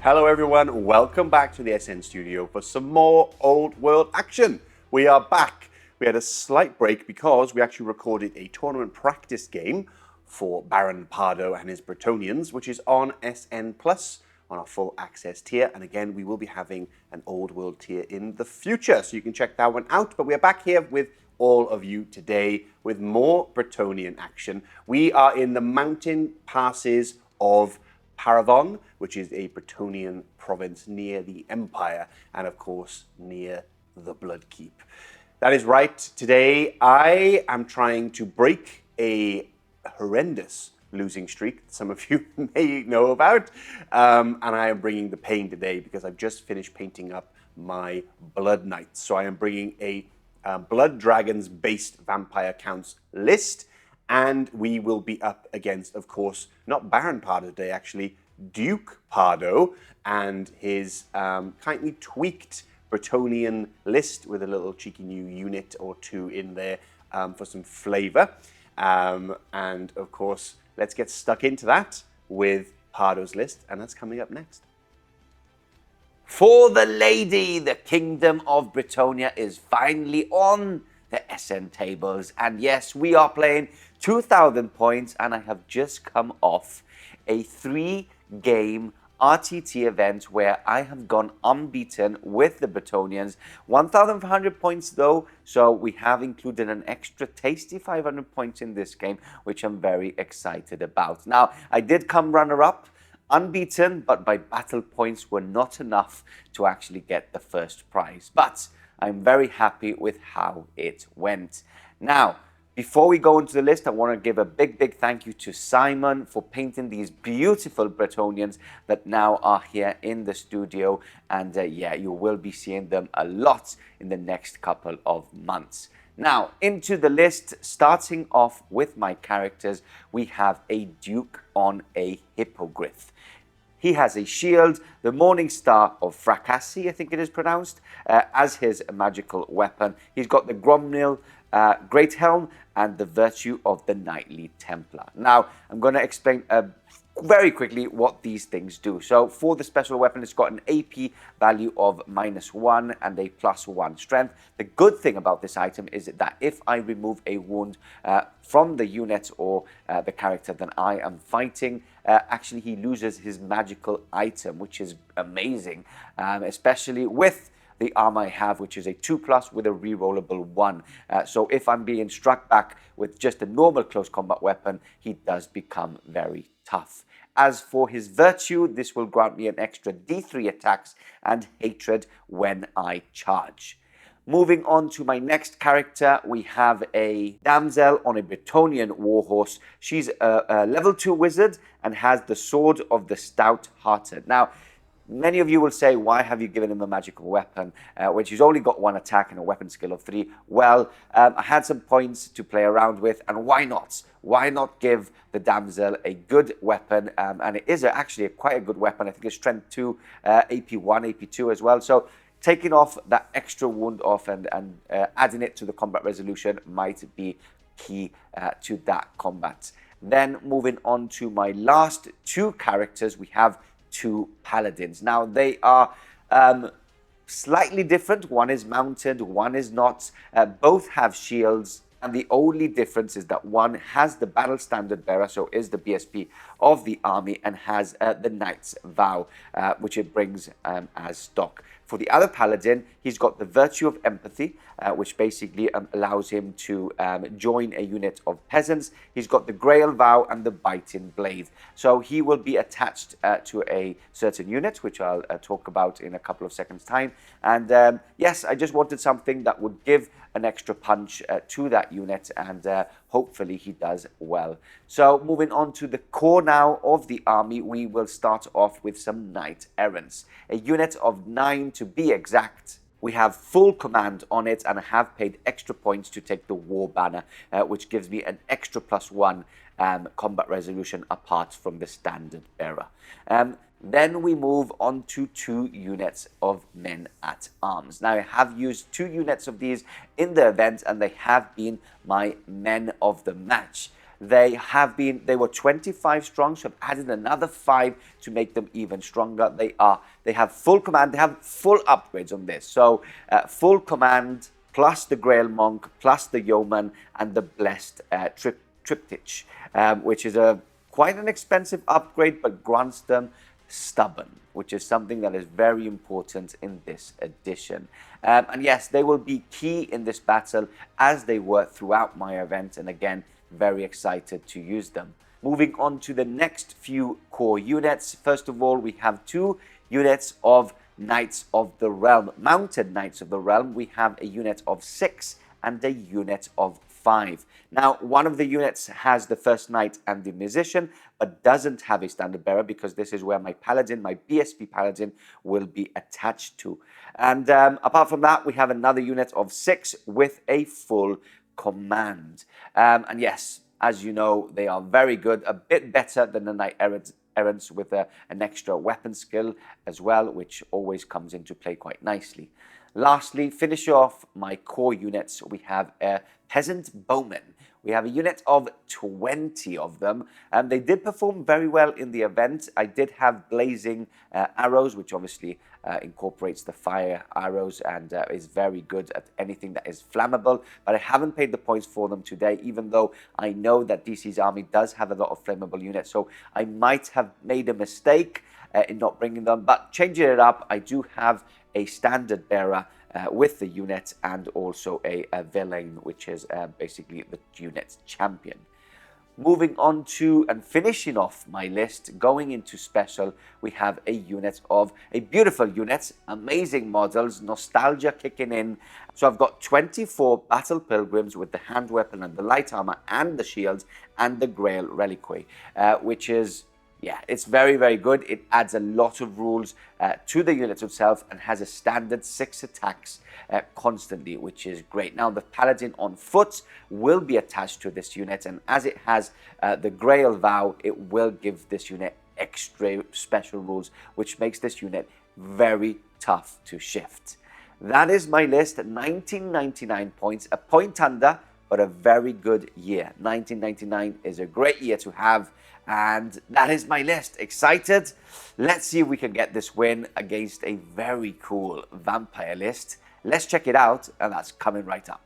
Hello everyone, welcome back to the SN studio for some more old world action. We are back. We had a slight break because we actually recorded a tournament practice game for Baron Pardo and his Bretonnians, which is on SN Plus on our full access tier. And again, we will be having an old world tier in the future, so you can check that one out. But we are back here with all of you today with more Bretonnian action. We are in the mountain passes of Paravon, which is a Bretonnian province near the Empire, and of course near the Bloodkeep. That is right. Today I am trying to break a horrendous losing streak that some of you may know about, and I am bringing the pain today because I've just finished painting up my Blood Knights. So I am bringing a Blood Dragons based Vampire Counts list, and we will be up against, of course, not Baron Pardo today, actually, Duke Pardo and his kindly tweaked Bretonnian list with a little cheeky new unit or two in there for some flavor. And of course, let's get stuck into that with Pardo's list, and that's coming up next. For the lady, the Kingdom of Bretonnia is finally on the SN tables. And yes, we are playing 2,000 points, and I have just come off a 3-game RTT event where I have gone unbeaten with the Bretonnians. 1,500 points though, so we have included an extra tasty 500 points in this game, which I'm very excited about. Now, I did come runner-up, unbeaten, but my battle points were not enough to actually get the first prize. But I'm very happy with how it went. Now, before we go into the list, I want to give a big thank you to Simon for painting these beautiful Bretonnians that now are here in the studio. And yeah, you will be seeing them a lot in the next couple of months. Now, into the list, starting off with my characters, we have a Duke on a Hippogryph. He has a shield, the Morning Star of Fracasse, I think it is pronounced, as his magical weapon. He's got the Gromil, Great Helm, and the Virtue of the Knightly Templar. Now, I'm going to explain very quickly what these things do. So for the special weapon, it's got an AP value of -1 and a +1 strength. The good thing about this item is that if I remove a wound from the unit or the character that I am fighting, actually he loses his magical item, which is amazing, especially with the armor I have, which is a 2+ with a rerollable 1. So if I'm being struck back with just a normal close combat weapon, he does become very tough. As for his virtue, this will grant me an extra D3 attacks and hatred when I charge. Moving on to my next character, we have a Damsel on a Bretonnian Warhorse. She's a level 2 wizard and has the Sword of the Stout Hearted. Now, many of you will say, why have you given him a magical weapon when she's only got 1 attack and a weapon skill of 3? Well, I had some points to play around with, and why not? Why not give the Damsel a good weapon? And it is actually quite a good weapon. I think it's strength 2, AP1, AP2 as well. So taking off that extra wound off and adding it to the combat resolution might be key to that combat. Then moving on to my last 2 characters, we have 2 paladins. Now they are slightly different. One is mounted, one is not. Both have shields, and the only difference is that one has the battle standard bearer, so is the BSP of the army, and has the Knight's Vow, which it brings as stock. For the other paladin, he's got the Virtue of Empathy, which basically allows him to join a unit of peasants. He's got the Grail Vow and the Biting Blade. So he will be attached to a certain unit, which I'll talk about in a couple of seconds' time. And yes, I just wanted something that would give an extra punch to that unit, and hopefully he does well. So moving on to the core now of the army, we will start off with some Knight Errants. A unit of 9 to be exact. We have full command on it, and I have paid extra points to take the War Banner, which gives me an extra +1 combat resolution apart from the standard bearer. Then we move on to 2 units of men-at-arms. Now, I have used 2 units of these in the event, and they have been my men of the match. They were 25 strong, so I've added another 5 to make them even stronger. They have full command, they have full upgrades on this. So full command plus the Grail Monk, plus the Yeoman and the Blessed Triptych, which is quite an expensive upgrade, but grants them Stubborn, which is something that is very important in this edition. And yes, they will be key in this battle as they were throughout my event, and again, very excited to use them. Moving on to the next few core units. First of all, we have 2 units of Knights of the Realm, mounted Knights of the Realm. We have a unit of 6 and a unit of 5. Now, one of the units has the First Knight and the Musician, but doesn't have a standard bearer because this is where my Paladin, my BSP Paladin, will be attached to. And apart from that, we have another unit of 6 with a full command. And yes, as you know, they are very good, a bit better than the Knight Errants with an extra weapon skill as well, which always comes into play quite nicely. Lastly, finish off my core units, we have a Peasant Bowman. We have a unit of 20 of them, and they did perform very well in the event. I did have blazing arrows, which obviously incorporates the fire arrows and is very good at anything that is flammable, but I haven't paid the points for them today, even though I know that DC's army does have a lot of flammable units, so I might have made a mistake in not bringing them, but changing it up, I do have a standard bearer with the unit and also a villain, which is basically the unit's champion. Moving on to and finishing off my list, going into special, we have a unit of a beautiful unit, amazing models, nostalgia kicking in. So I've got 24 battle pilgrims with the hand weapon and the light armor and the shields and the Grail reliquary, which is, yeah, it's very, very good. It adds a lot of rules to the unit itself and has a standard 6 attacks constantly, which is great. Now, the Paladin on foot will be attached to this unit, and as it has the Grail vow, it will give this unit extra special rules, which makes this unit very tough to shift. That is my list, 1999 points, a point under, but a very good year. 1999 is a great year to have. And that is my list. Excited? Let's see if we can get this win against a very cool vampire list. Let's check it out, and that's coming right up.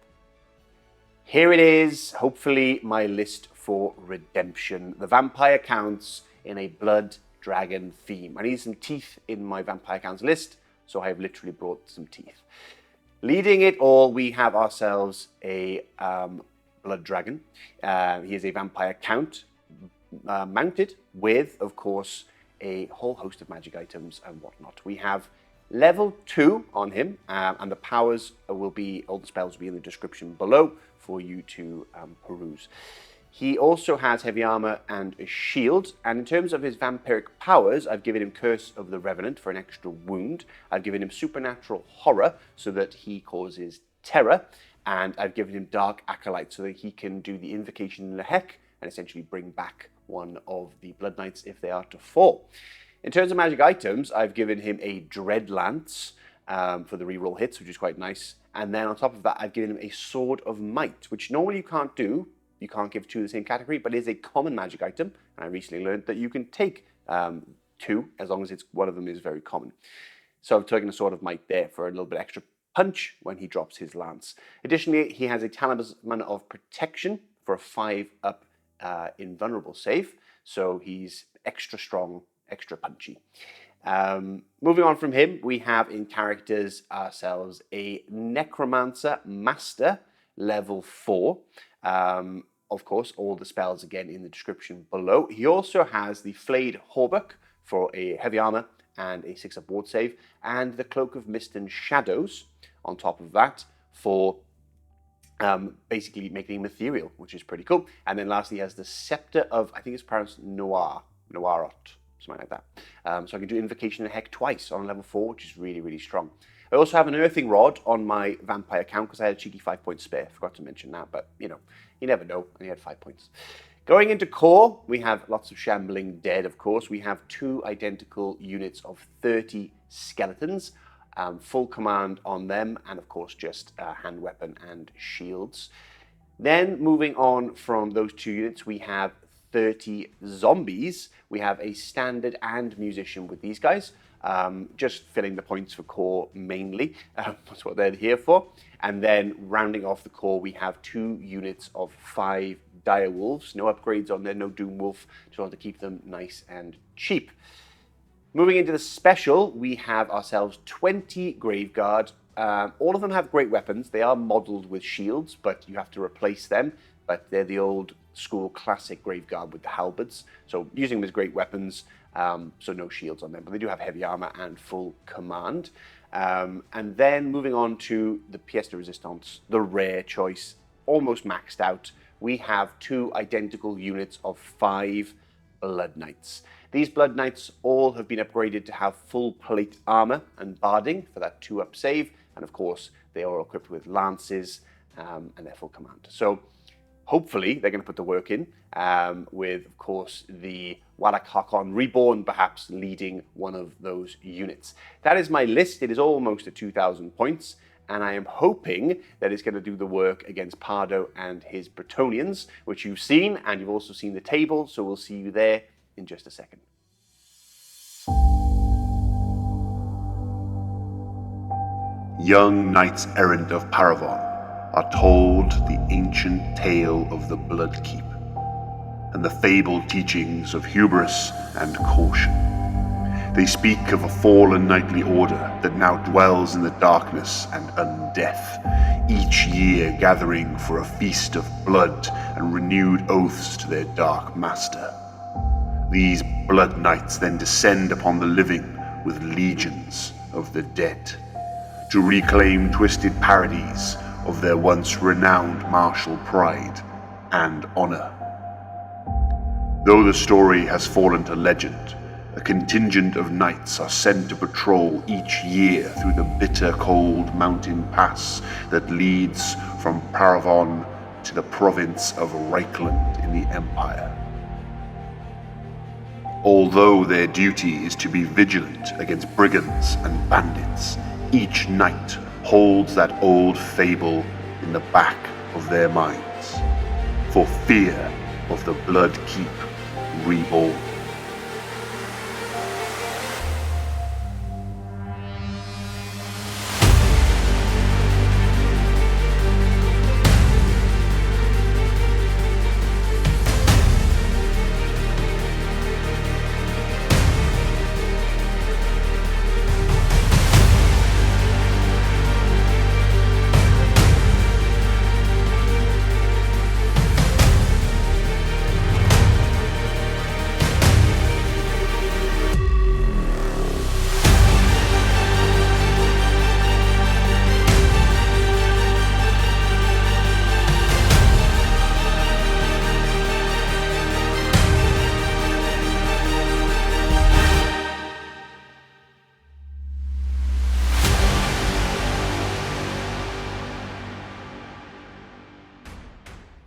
Here it is, hopefully my list for redemption. The vampire counts in a blood dragon theme. I need some teeth in my vampire counts list, so I have literally brought some teeth. Leading it all, we have ourselves a blood dragon. He is a vampire count, mounted with, of course, a whole host of magic items and whatnot. We have level 2 on him, and the powers will be, all the spells will be in the description below for you to peruse. He also has heavy armor and a shield, and in terms of his vampiric powers, I've given him Curse of the Revenant for an extra wound. I've given him Supernatural Horror so that he causes terror, and I've given him Dark Acolyte so that he can do the Invocation in the Heck and essentially bring back one of the Blood Knights if they are to fall. In terms of magic items, I've given him a Dread Lance for the reroll hits, which is quite nice. And then on top of that, I've given him a Sword of Might, which normally you can't do. You can't give 2 in the same category, but it is a common magic item. And I recently learned that you can take 2 as long as one of them is very common. So I've taken a Sword of Might there for a little bit extra punch when he drops his lance. Additionally, he has a Talisman of Protection for a 5-up invulnerable save, so he's extra strong, extra punchy. Moving on from him, we have in characters ourselves a Necromancer Master, level 4. Of course, all the spells again in the description below. He also has the Flayed Hauberk for a heavy armor and a 6-up ward save, and the Cloak of Mist and Shadows on top of that for basically making him ethereal, which is pretty cool. And then lastly, he has the Scepter of, I think it's pronounced Noirot, something like that. So I can do Invocation and Heck twice on level 4, which is really, really strong. I also have an Earthing Rod on my vampire count because I had a cheeky 5-point spare. Forgot to mention that, but you know, you never know, and he had 5 points. Going into core, we have lots of Shambling Dead, of course. We have 2 identical units of 30 skeletons. Full command on them, and of course just hand weapon and shields. Then moving on from those 2 units, we have 30 zombies. We have a standard and musician with these guys, just filling the points for core mainly. That's what they're here for. And then rounding off the core, we have 2 units of 5 dire wolves. No upgrades on there, no doom wolf. Just want to keep them nice and cheap. Moving into the special, we have ourselves 20 Graveguard. All of them have great weapons. They are modeled with shields, but you have to replace them. But they're the old school classic Graveguard with the halberds. So using them as great weapons, so no shields on them. But they do have heavy armor and full command. And then moving on to the pièce de résistance, the rare choice, almost maxed out. We have 2 identical units of 5 Blood Knights. These Blood Knights all have been upgraded to have full plate armor and barding for that 2-up save. And of course, they are equipped with lances and their full command. So hopefully they're going to put the work in with, of course, the Warhorse Hakon Reborn perhaps leading one of those units. That is my list. It is almost at 2,000 points. And I am hoping that it's going to do the work against Pardo and his Bretonnians, which you've seen, and you've also seen the table. So we'll see you there in just a second. Young knights errant of Paravon are told the ancient tale of the Blood Keep and the fabled teachings of hubris and caution. They speak of a fallen knightly order that now dwells in the darkness and undeath, each year gathering for a feast of blood and renewed oaths to their dark master. These Blood Knights then descend upon the living with legions of the dead, to reclaim twisted parodies of their once renowned martial pride and honor. Though the story has fallen to legend, a contingent of knights are sent to patrol each year through the bitter cold mountain pass that leads from Paravon to the province of Reichland in the Empire. Although their duty is to be vigilant against brigands and bandits, each knight holds that old fable in the back of their minds, for fear of the Blood Keep reborn.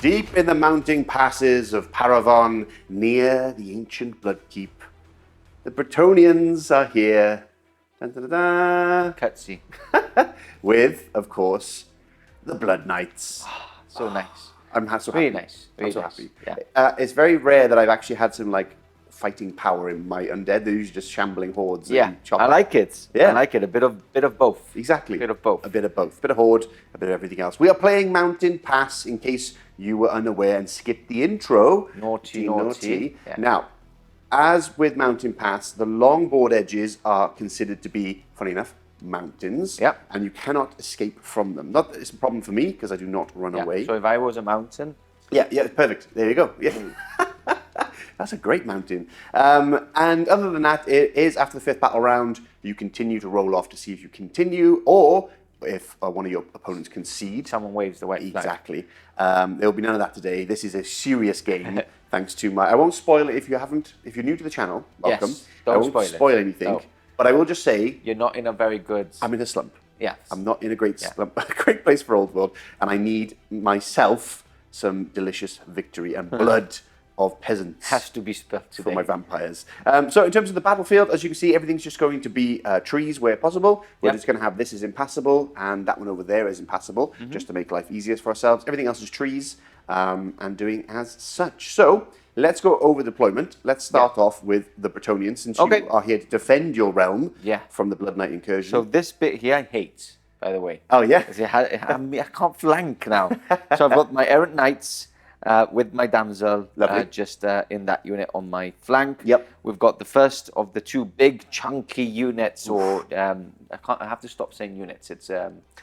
Deep in the mountain passes of Paravon, near the ancient Blood Keep, the Bretonnians are here. Dun, dun, dun, dun. Cutscene. With, of course, the Blood Knights. So nice. I'm so happy. Really nice. I'm Really so nice. happy. Yeah. It's very rare that I've actually had some like fighting power in my undead. They're usually just shambling hordes. Yeah, and chop I up. like it. Yeah. I like it. A bit of both. Exactly. A bit of both. A bit of both. A bit of horde, a bit of everything else. We are playing Mountain Pass in case you were unaware and skipped the intro. Naughty. Yeah. Now, as with Mountain Pass, the long board edges are considered to be, funny enough, mountains. Yep. And you cannot escape from them. Not that it's a problem for me because I do not run away. So if I was a mountain, Yeah, perfect. There you go. Yeah. That's a great mountain. And other than that, it is after the 5th battle round, you continue to roll off to see if you continue or if one of your opponents concede. someone waves the white flag. Exactly. There will be none of that today. This is a serious game, thanks to my... I won't spoil it if you're new to the channel, welcome. Yes, don't I won't spoil it. spoil anything, No. but I will just say You're not in a very good. I'm in a slump. Yes. I'm not in a great slump, a great place for Old World, and I need myself some delicious victory and blood of peasants. Has to be spelt today. For my vampires. So in terms of the battlefield, as you can see, everything's just going to be trees where possible. We're just going to have this is impassable, and that one over there is impassable, just to make life easier for ourselves. Everything else is trees, and doing as such. So let's go over deployment. Let's start off with the Bretonnian, since you are here to defend your realm from the Blood Knight incursion. So this bit here I hate, by the way. Oh, yeah? I can't flank now. So I've got my Errant Knights with my Damsel just in that unit on my flank. Yep. We've got the first of the two big chunky units, or I have to stop saying units. It's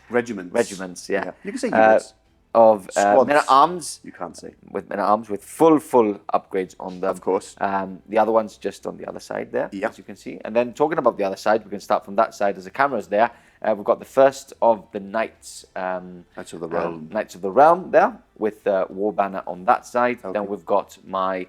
regiments. Regiments, yeah. You can say units. Of men-at-arms. You can't say. With men-at-arms with full upgrades on them. Of course. The other one's just on the other side there, as you can see. And then talking about the other side, we can start from that side as the camera's there. We've got the first of the Knights. Knights of the Realm. Knights of the Realm there, with the War Banner on that side. Okay. Then we've got my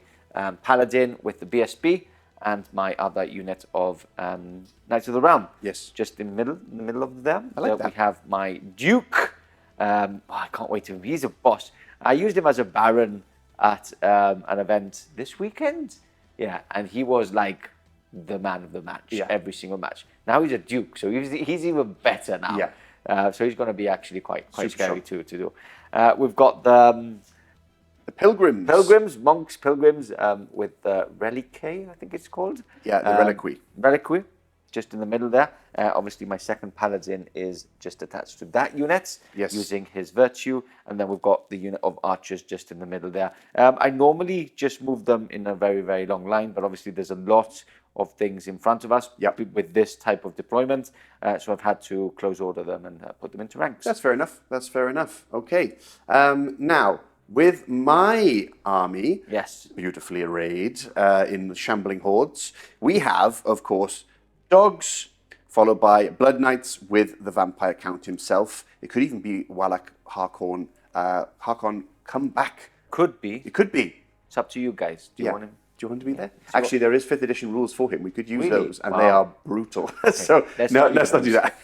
Paladin with the BSB, and my other unit of Knights of the Realm. Yes. Just in the middle of them. I like that. We have my Duke. I can't wait to him. He's a boss. I used him as a Baron at an event this weekend. Yeah, and he was like the man of the match, every single match. Now he's a Duke, so he's even better now. Yeah. So he's going to be actually quite scary strong. to do. We've got the Pilgrims. Monks, Pilgrims, with the Reliquae, I think it's called. Yeah, the Reliquae. Reliquae, just in the middle there. Obviously, my second Paladin is just attached to that unit, using his Virtue. And then we've got the unit of Archers just in the middle there. I normally just move them in a very, very long line, but obviously there's a lot of things in front of us with this type of deployment. So I've had to close order them and put them into ranks. That's fair enough. Okay. Now, with my army, beautifully arrayed in shambling hordes, we have, of course, dogs, followed by Blood Knights with the Vampire Count himself. It could even be Wallach Harkon. Harkon, come back. Could be. It could be. It's up to you guys. Do you want him? Do you want him to be there? Actually, there is 5th edition rules for him. We could use those, and they are brutal. So let's not do that.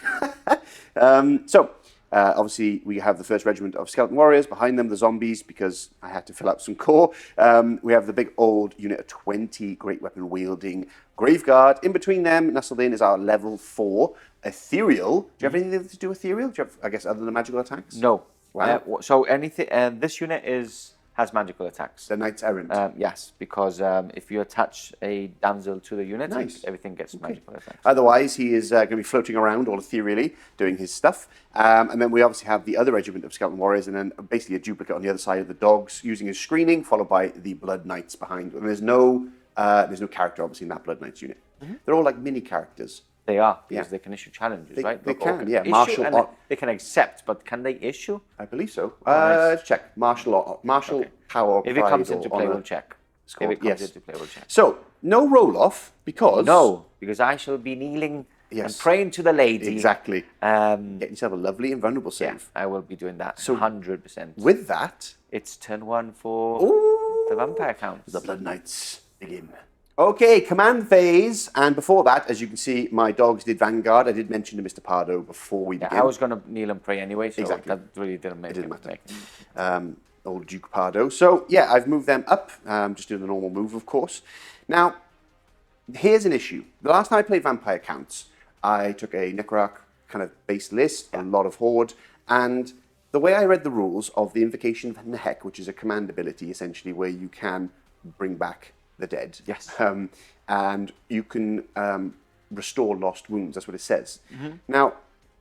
Obviously, we have the first regiment of skeleton warriors. Behind them, the zombies, because I had to fill out some core. We have the big old unit of 20 great weapon wielding Graveguard. In between them, nestled in, is our level 4 ethereal. Do you have anything to do with ethereal? Do you have, I guess, other than magical attacks? No. Wow. So anything. This unit has magical attacks. The Knights Errant. Yes, because if you attach a damsel to the unit, everything gets magical attacks. Otherwise, he is going to be floating around all ethereally, doing his stuff. And then we obviously have the other regiment of skeleton warriors, and then basically a duplicate on the other side of the dogs, using his screening, followed by the Blood Knights behind. And there's no character, obviously, in that Blood Knights unit. They're all like mini characters. They are, because they can issue challenges, right? They can, yeah. They can accept, but can they issue? I believe so. Let's check. Martial power. If it comes into play, we'll check. So, no roll-off, because... No, because I shall be kneeling and praying to the lady. Exactly. Get yourself a lovely invulnerable save. I will be doing that, so 100%. With that... It's turn 1 for the Vampire Count. The Blood Knights begin. Okay, command phase, and before that, as you can see, my dogs did Vanguard. I did mention to Mr. Pardo before we began. I was going to kneel and pray anyway, so that really didn't matter. Old Duke Pardo. So, yeah, I've moved them up, just doing the normal move, of course. Now, here's an issue. The last time I played Vampire Counts, I took a Necrarch kind of base list, a lot of Horde, and the way I read the rules of the Invocation of Nehek, which is a command ability, essentially, where you can bring back the dead. Yes. And you can restore lost wounds. That's what it says. Now,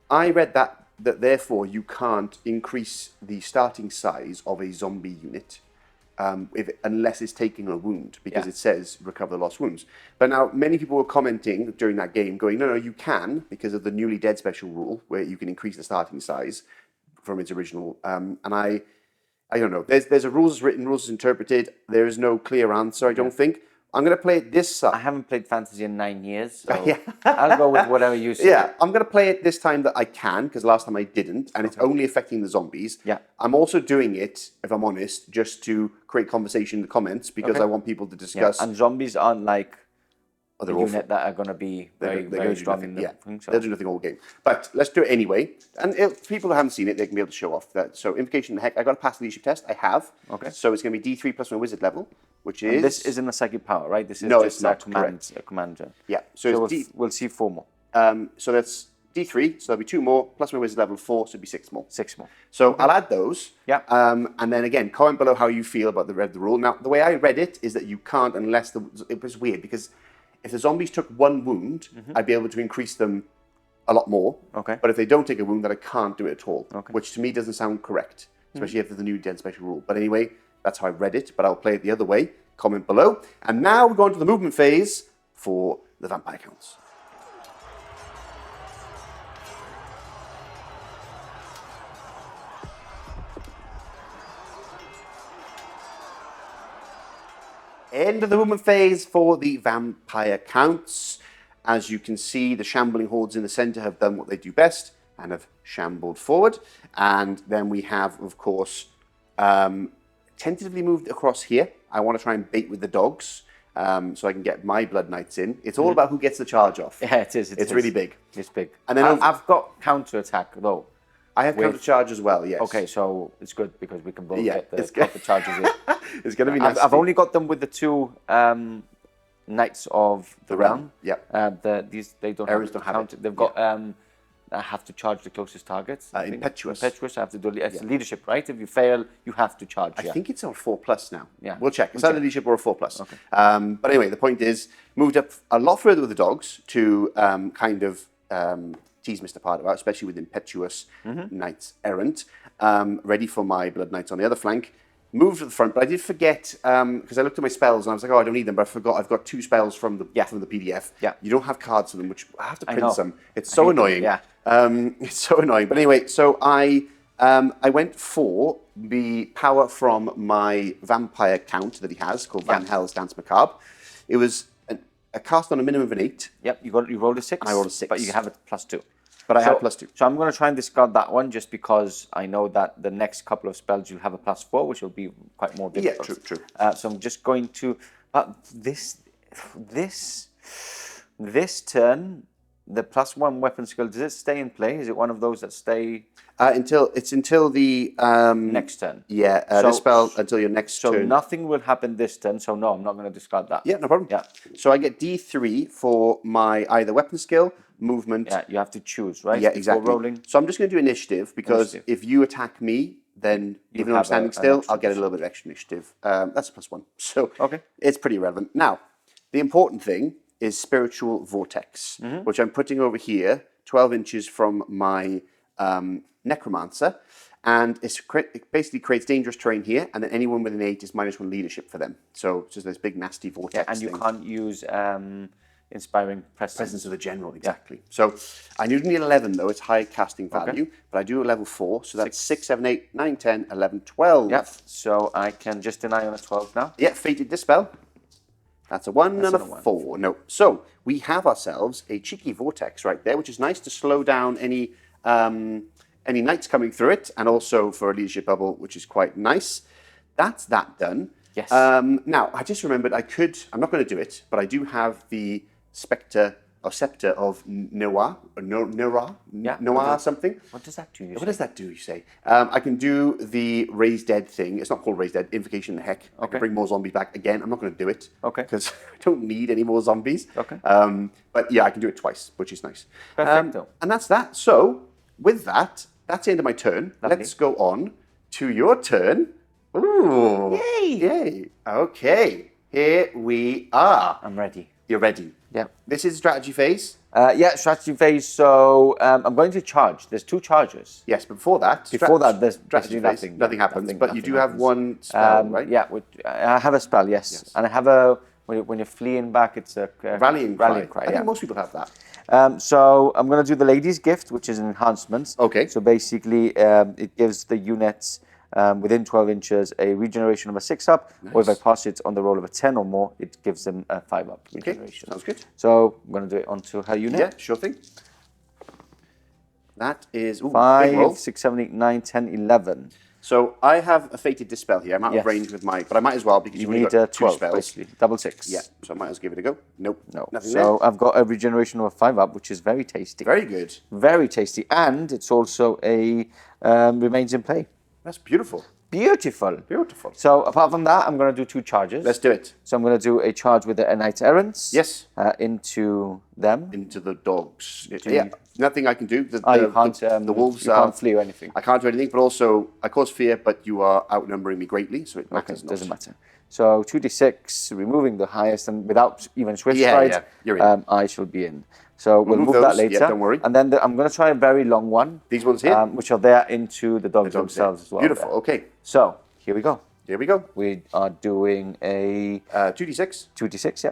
I read that therefore you can't increase the starting size of a zombie unit unless it's taking a wound, because it says recover the lost wounds. But now, many people were commenting during that game, going, no, you can, because of the newly dead special rule, where you can increase the starting size from its original. And I don't know. There's a rules written, rules interpreted. There is no clear answer, I don't think. I'm going to play it this time. I haven't played Fantasy in 9 years, so I'll go with whatever you say. Yeah, I'm going to play it this time that I can, because last time I didn't, and it's only affecting the zombies. Yeah. I'm also doing it, if I'm honest, just to create conversation in the comments, because I want people to discuss. And zombies aren't like they're unit awful. that are going to be They're very gonna do strong nothing, in the yeah. thing. So. They'll do nothing all game. But let's do it anyway. And if people who haven't seen it, they can be able to show off that. So Invocation the Heck, I got to pass the leadership test. I have. Okay. So it's going to be D3 plus my wizard level, which is... And this isn't a psychic power, right? This is No, just it's not, a commander. Yeah. So it's we'll see 4 more. so that's D3, so there'll be 2 more, plus my wizard level 4, so it'll be 6 more. 6 more. So I'll add those. Yeah. And then again, comment below how you feel about the rule. Now, the way I read it is that you can't unless it was weird because if the zombies took 1 wound, I'd be able to increase them a lot more. Okay. But if they don't take a wound, then I can't do it at all. Okay. Which to me doesn't sound correct, especially if there's a new den special rule. But anyway, that's how I read it. But I'll play it the other way. Comment below. And now we're going to the movement phase for the vampire counts. End of the movement phase for the vampire counts. As you can see, the shambling hordes in the center have done what they do best and have shambled forward. And then we have, of course, tentatively moved across here. I want to try and bait with the dogs so I can get my blood knights in. It's all about who gets the charge off. Yeah, it is. It's really big. It's big. And then I've got counter attack though. I have counter charge as well, yes. Okay, so it's good because we can both Yeah, get the it's good. proper charges in. It's going to be nasty. I've only got them with the 2 Knights of the Realm. Yeah. They don't Errants have don't have counter. it. They've got. I have to charge the closest targets. I think. Impetuous. Impetuous. I have to do. It's leadership, right? If you fail, you have to charge. I think it's on 4+ now. Yeah. We'll check. It's either leadership or a 4+. Okay. But anyway, the point is, moved up a lot further with the dogs to kind of tease Mr. Part about, especially with impetuous knights errant. Ready for my blood knights on the other flank. Moved to the front, but I did forget because I looked at my spells and I was like, oh, I don't need them, but I forgot I've got 2 spells from the PDF. Yeah. You don't have cards for them, which I have to print know. some. It's so annoying. Yeah. It's so annoying. But anyway, so I went for the power from my vampire count that he has called Van Hell's Dance Macabre. It was a cast on a minimum of an 8. Yep. You rolled a 6. I rolled a 6. But you have a +2. But I have +2. So I'm going to try and discard that one just because I know that the next couple of spells you'll have a +4, which will be quite more difficult. Yeah, true. So I'm just going to. But this turn, the +1 weapon skill, does it stay in play? Is it one of those that stay Until the next turn? Yeah, this spell until your next turn. So nothing will happen this turn. So no, I'm not going to discard that. Yeah, no problem. Yeah. So I get D3 for my either weapon skill, movement. Yeah, you have to choose, right? Yeah, Before exactly. rolling. So I'm just going to do initiative because if you attack me, then even though I'm have standing an still, extra I'll get a little bit of extra initiative. That's a +1. So Okay. it's pretty irrelevant. Now, the important thing is Spiritual Vortex, which I'm putting over here, 12 inches from my Necromancer. And it basically creates dangerous terrain here, and then anyone with an 8 is -1 leadership for them. So it's just this big nasty vortex And you thing. can't use inspiring Presence of the General, exactly. So I do need 11 though, it's high casting value, but I do a level 4, so that's 6, 7, 8, 9, 10, 11, 12. Yep. So I can just deny on a 12 now. Yeah, Fated Dispel. That's a 1 and a 4. No. So we have ourselves a cheeky vortex right there, which is nice to slow down any knights coming through it, and also for a leadership bubble, which is quite nice. That's that done. Yes. Now, I just remembered I'm not going to do it, but I do have the Scepter of Noir, or Noir something. What does that do? What does that do, you say? I can do the Raise Dead thing. It's not called Raise Dead, Invocation the Heck. I can bring more zombies back. Again, I'm not going to do it. Okay. Because I don't need any more zombies. Okay. But yeah, I can do it twice, which is nice. Perfecto. And that's that. So, with that, that's the end of my turn. Lovely. Let's go on to your turn. Ooh. Yay. Okay. Here we are. I'm ready. You're ready. Yeah. This is strategy phase. Yeah, strategy phase. So I'm going to charge. There's 2 charges. Yes, but before that, There's strategy basically phase, nothing. nothing happens. But you nothing do have happens. one spell, right? Yeah, I have a spell, yes. And I have a, when you're fleeing back, it's a Rallying cry. I yeah. think most people have that. So I'm going to do the Lady's Gift, which is an enhancement. Okay. So basically, it gives the units within 12 inches a regeneration of a 6-up, or if I pass it on the roll of a 10 or more, it gives them a 5-up regeneration. Sounds good. So I'm going to do it onto her unit. Yeah, sure thing. That is big roll. 5, 6, 7, 8, 9, 10, 11. So I have a Fated Dispel here. I'm out Yes. of range with my, but I might as well because You you've only need got 2 12, spells. basically. Double 6. Yeah, so I might as well give it a go. Nope, No. nothing So there. I've got a regeneration of a 5-up, which is very tasty. Very good. Very tasty. And it's also a remains in play. That's beautiful. Beautiful. Beautiful. So apart from that, I'm going to do 2 charges. Let's do it. So I'm going to do a charge with the Knight Errants. Yes. Into them. Into the dogs. Yeah, nothing I can do. The You can't. the wolves you can't flee or anything. I can't do anything, but also I cause fear, but you are outnumbering me greatly, so it matters not. Doesn't matter. So 2d6, removing the highest, and without even Swift Yeah, Stride, yeah, you're in. I shall be in. So we'll Remove move that those. later. Yeah, don't worry. And then I'm going to try a very long one. These ones here? Which are there into the dogs The dogs there. themselves as well. Beautiful, there. okay. So here we go. Here we go. We are doing a 2d6. 2d6, yeah.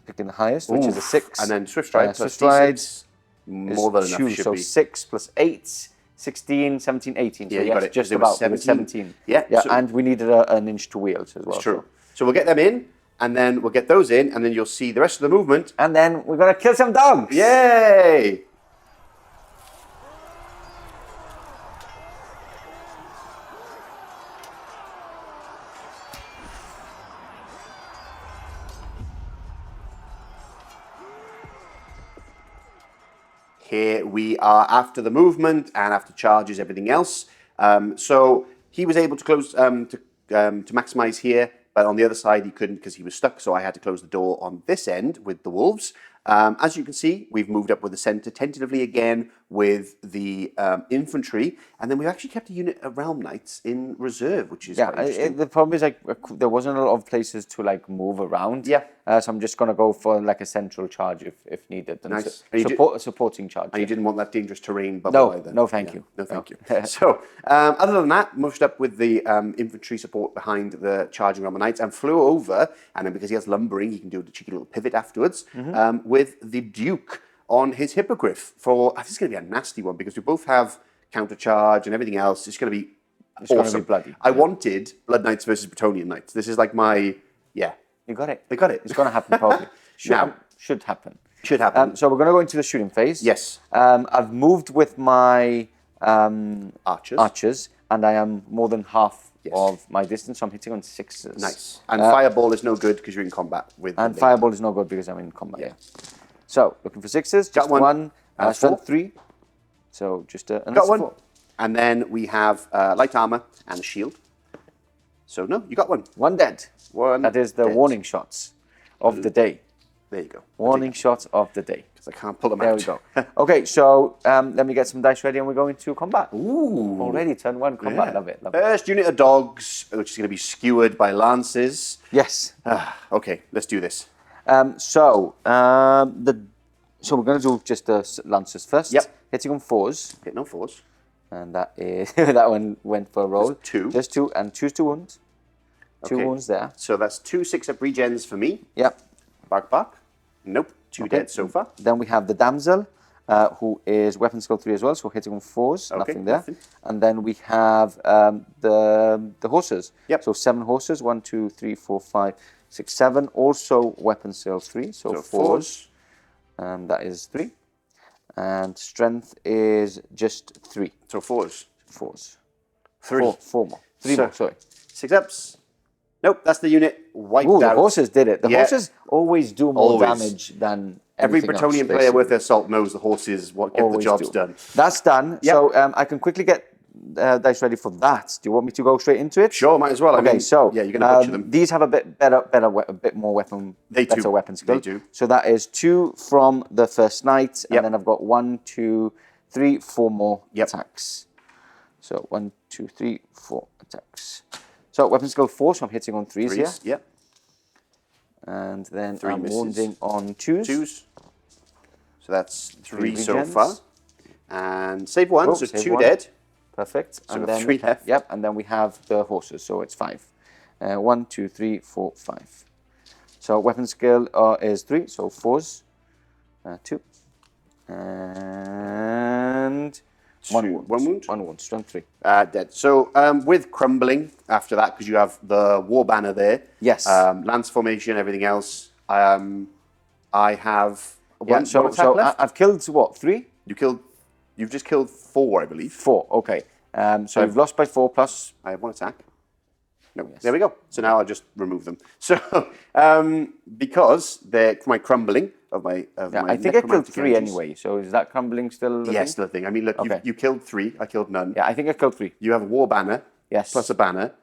Picking the highest, which is a 6. And then Swift Stride plus Swift Stride D6. More than enough 2, should so be. 6 plus 8, 16, 17, 18. Yeah, so you yes, got it. just It was about. 17. 17. Yeah, Yeah, so- and we needed an inch to wield as well. It's true. So. So we'll get them in, and then we'll get those in, and then you'll see the rest of the movement. And then we're going to kill some dogs. Yay! Here we are after the movement and after charges, everything else. So he was able to close to maximize here, but on the other side he couldn't because he was stuck. So I had to close the door on this end with the wolves. As you can see, we've moved up with the center tentatively again with the infantry, and then we've actually kept a unit of realm knights in reserve, which is quite interesting. The problem is like there wasn't a lot of places to like move around. Yeah. So I'm just gonna go for like a central charge if needed. And Nice. a supporting charge. And you didn't want that dangerous terrain bubble No, either. no, thank you. No, thank you. So, other than that, mushed up with the infantry support behind the charging Roman Knights and flew over, and then because he has lumbering, he can do the cheeky little pivot afterwards, with the Duke on his Hippogryph. This is going to be a nasty one because we both have counter charge and everything else. It's going to be awesome. Gonna be bloody. I wanted Blood Knights versus Bretonnian Knights. This is like my, yeah. You got it. I got it. It's gonna happen probably. Should happen. Should happen. So we're gonna go into the shooting phase. Yes. I've moved with my Archers. and I am more than half of my distance. So I'm hitting on 6s. Nice. And Fireball is no good because you're in combat with And the Fireball is no good because I'm in combat. Yeah. So looking for 6s. Just one. one. That's Strength 4. 3. So just a Got one. 4. And then we have light armor and a shield. So no, you got one. One dead. One. That is the dead. warning shots of the day. There you go. Warning shots of the day. Because I can't pull them There out. we go. Okay, so let me get some dice ready and we're going to combat. Ooh. Already turn 1 combat. Yeah. Love it. Love it. First unit of dogs, which is going to be skewered by lances. Yes. Okay, let's do this. So we're going to do just the lancers first. Yep. Hitting on 4s, Hit no 4s. and that is that one went for a roll. Just 2. Just 2, and choose 2 wounds. 2 Okay. wounds there. So that's 2 6-up regens for me. Yep. Bark. Nope. 2 dead so far. Then we have the Damsel, who is weapon skill 3 as well, so hitting on 4s, Okay, nothing there. nothing. And then we have the horses. Yep. So 7 horses, 1, 2, 3, 4, 5, 6, 7. Also weapon skill 3, so 4s. And that is 3. And strength is just 3. So 4s. 4s. 3. 4 more. 3 more, sorry. 6-ups. Nope, that's the unit wiped Ooh, out. the horses did it. The Yeah. horses always do more Always. damage than Every everything Bretonnian else, player basically. worth their salt knows the horses what get the Always jobs do. done. That's done. Yep. So I can quickly get dice ready for that. Do you want me to go straight into it? Sure, might as well. I Okay, mean, so yeah, you're going to butcher them. these have a bit more weapon. They do. Better weapon skill. They do. So that is 2 from the first knight, and Yep. then I've got 1, 2, 3, 4 more Yep. attacks. So 1, 2, 3, 4 attacks. So weapon skill 4, so I'm hitting on 3s here, Yep. and then 3 I'm misses. wounding on 2s. 2s. So that's 3 so regens. far. And save 1, Oh, so save 2 one. dead. Perfect. So and we've got then 3 left. Yep, and then we have the horses, so it's 5. 1, 2, 3, 4, 5. So weapon skill is 3, so 4s, 2, and 1 wound. 1 wound. 1 wound, strength 3. Dead. So with crumbling after that, because you have the war banner there. Yes. Lance formation, everything else. I have one, so one attack left. I've killed what, 3? You've just killed 4, I believe. 4, okay. So you've lost by 4 plus. I have 1 attack. No, Yes. there we go. So now I'll just remove them. So because they're my crumbling of my I think I killed necromantic 3 energies- anyway. So is that crumbling still? Yes, yeah, still a thing. I mean, look, Okay. you killed 3. I killed none. Yeah, I think I killed 3. You have a war banner. Yes. Plus a banner.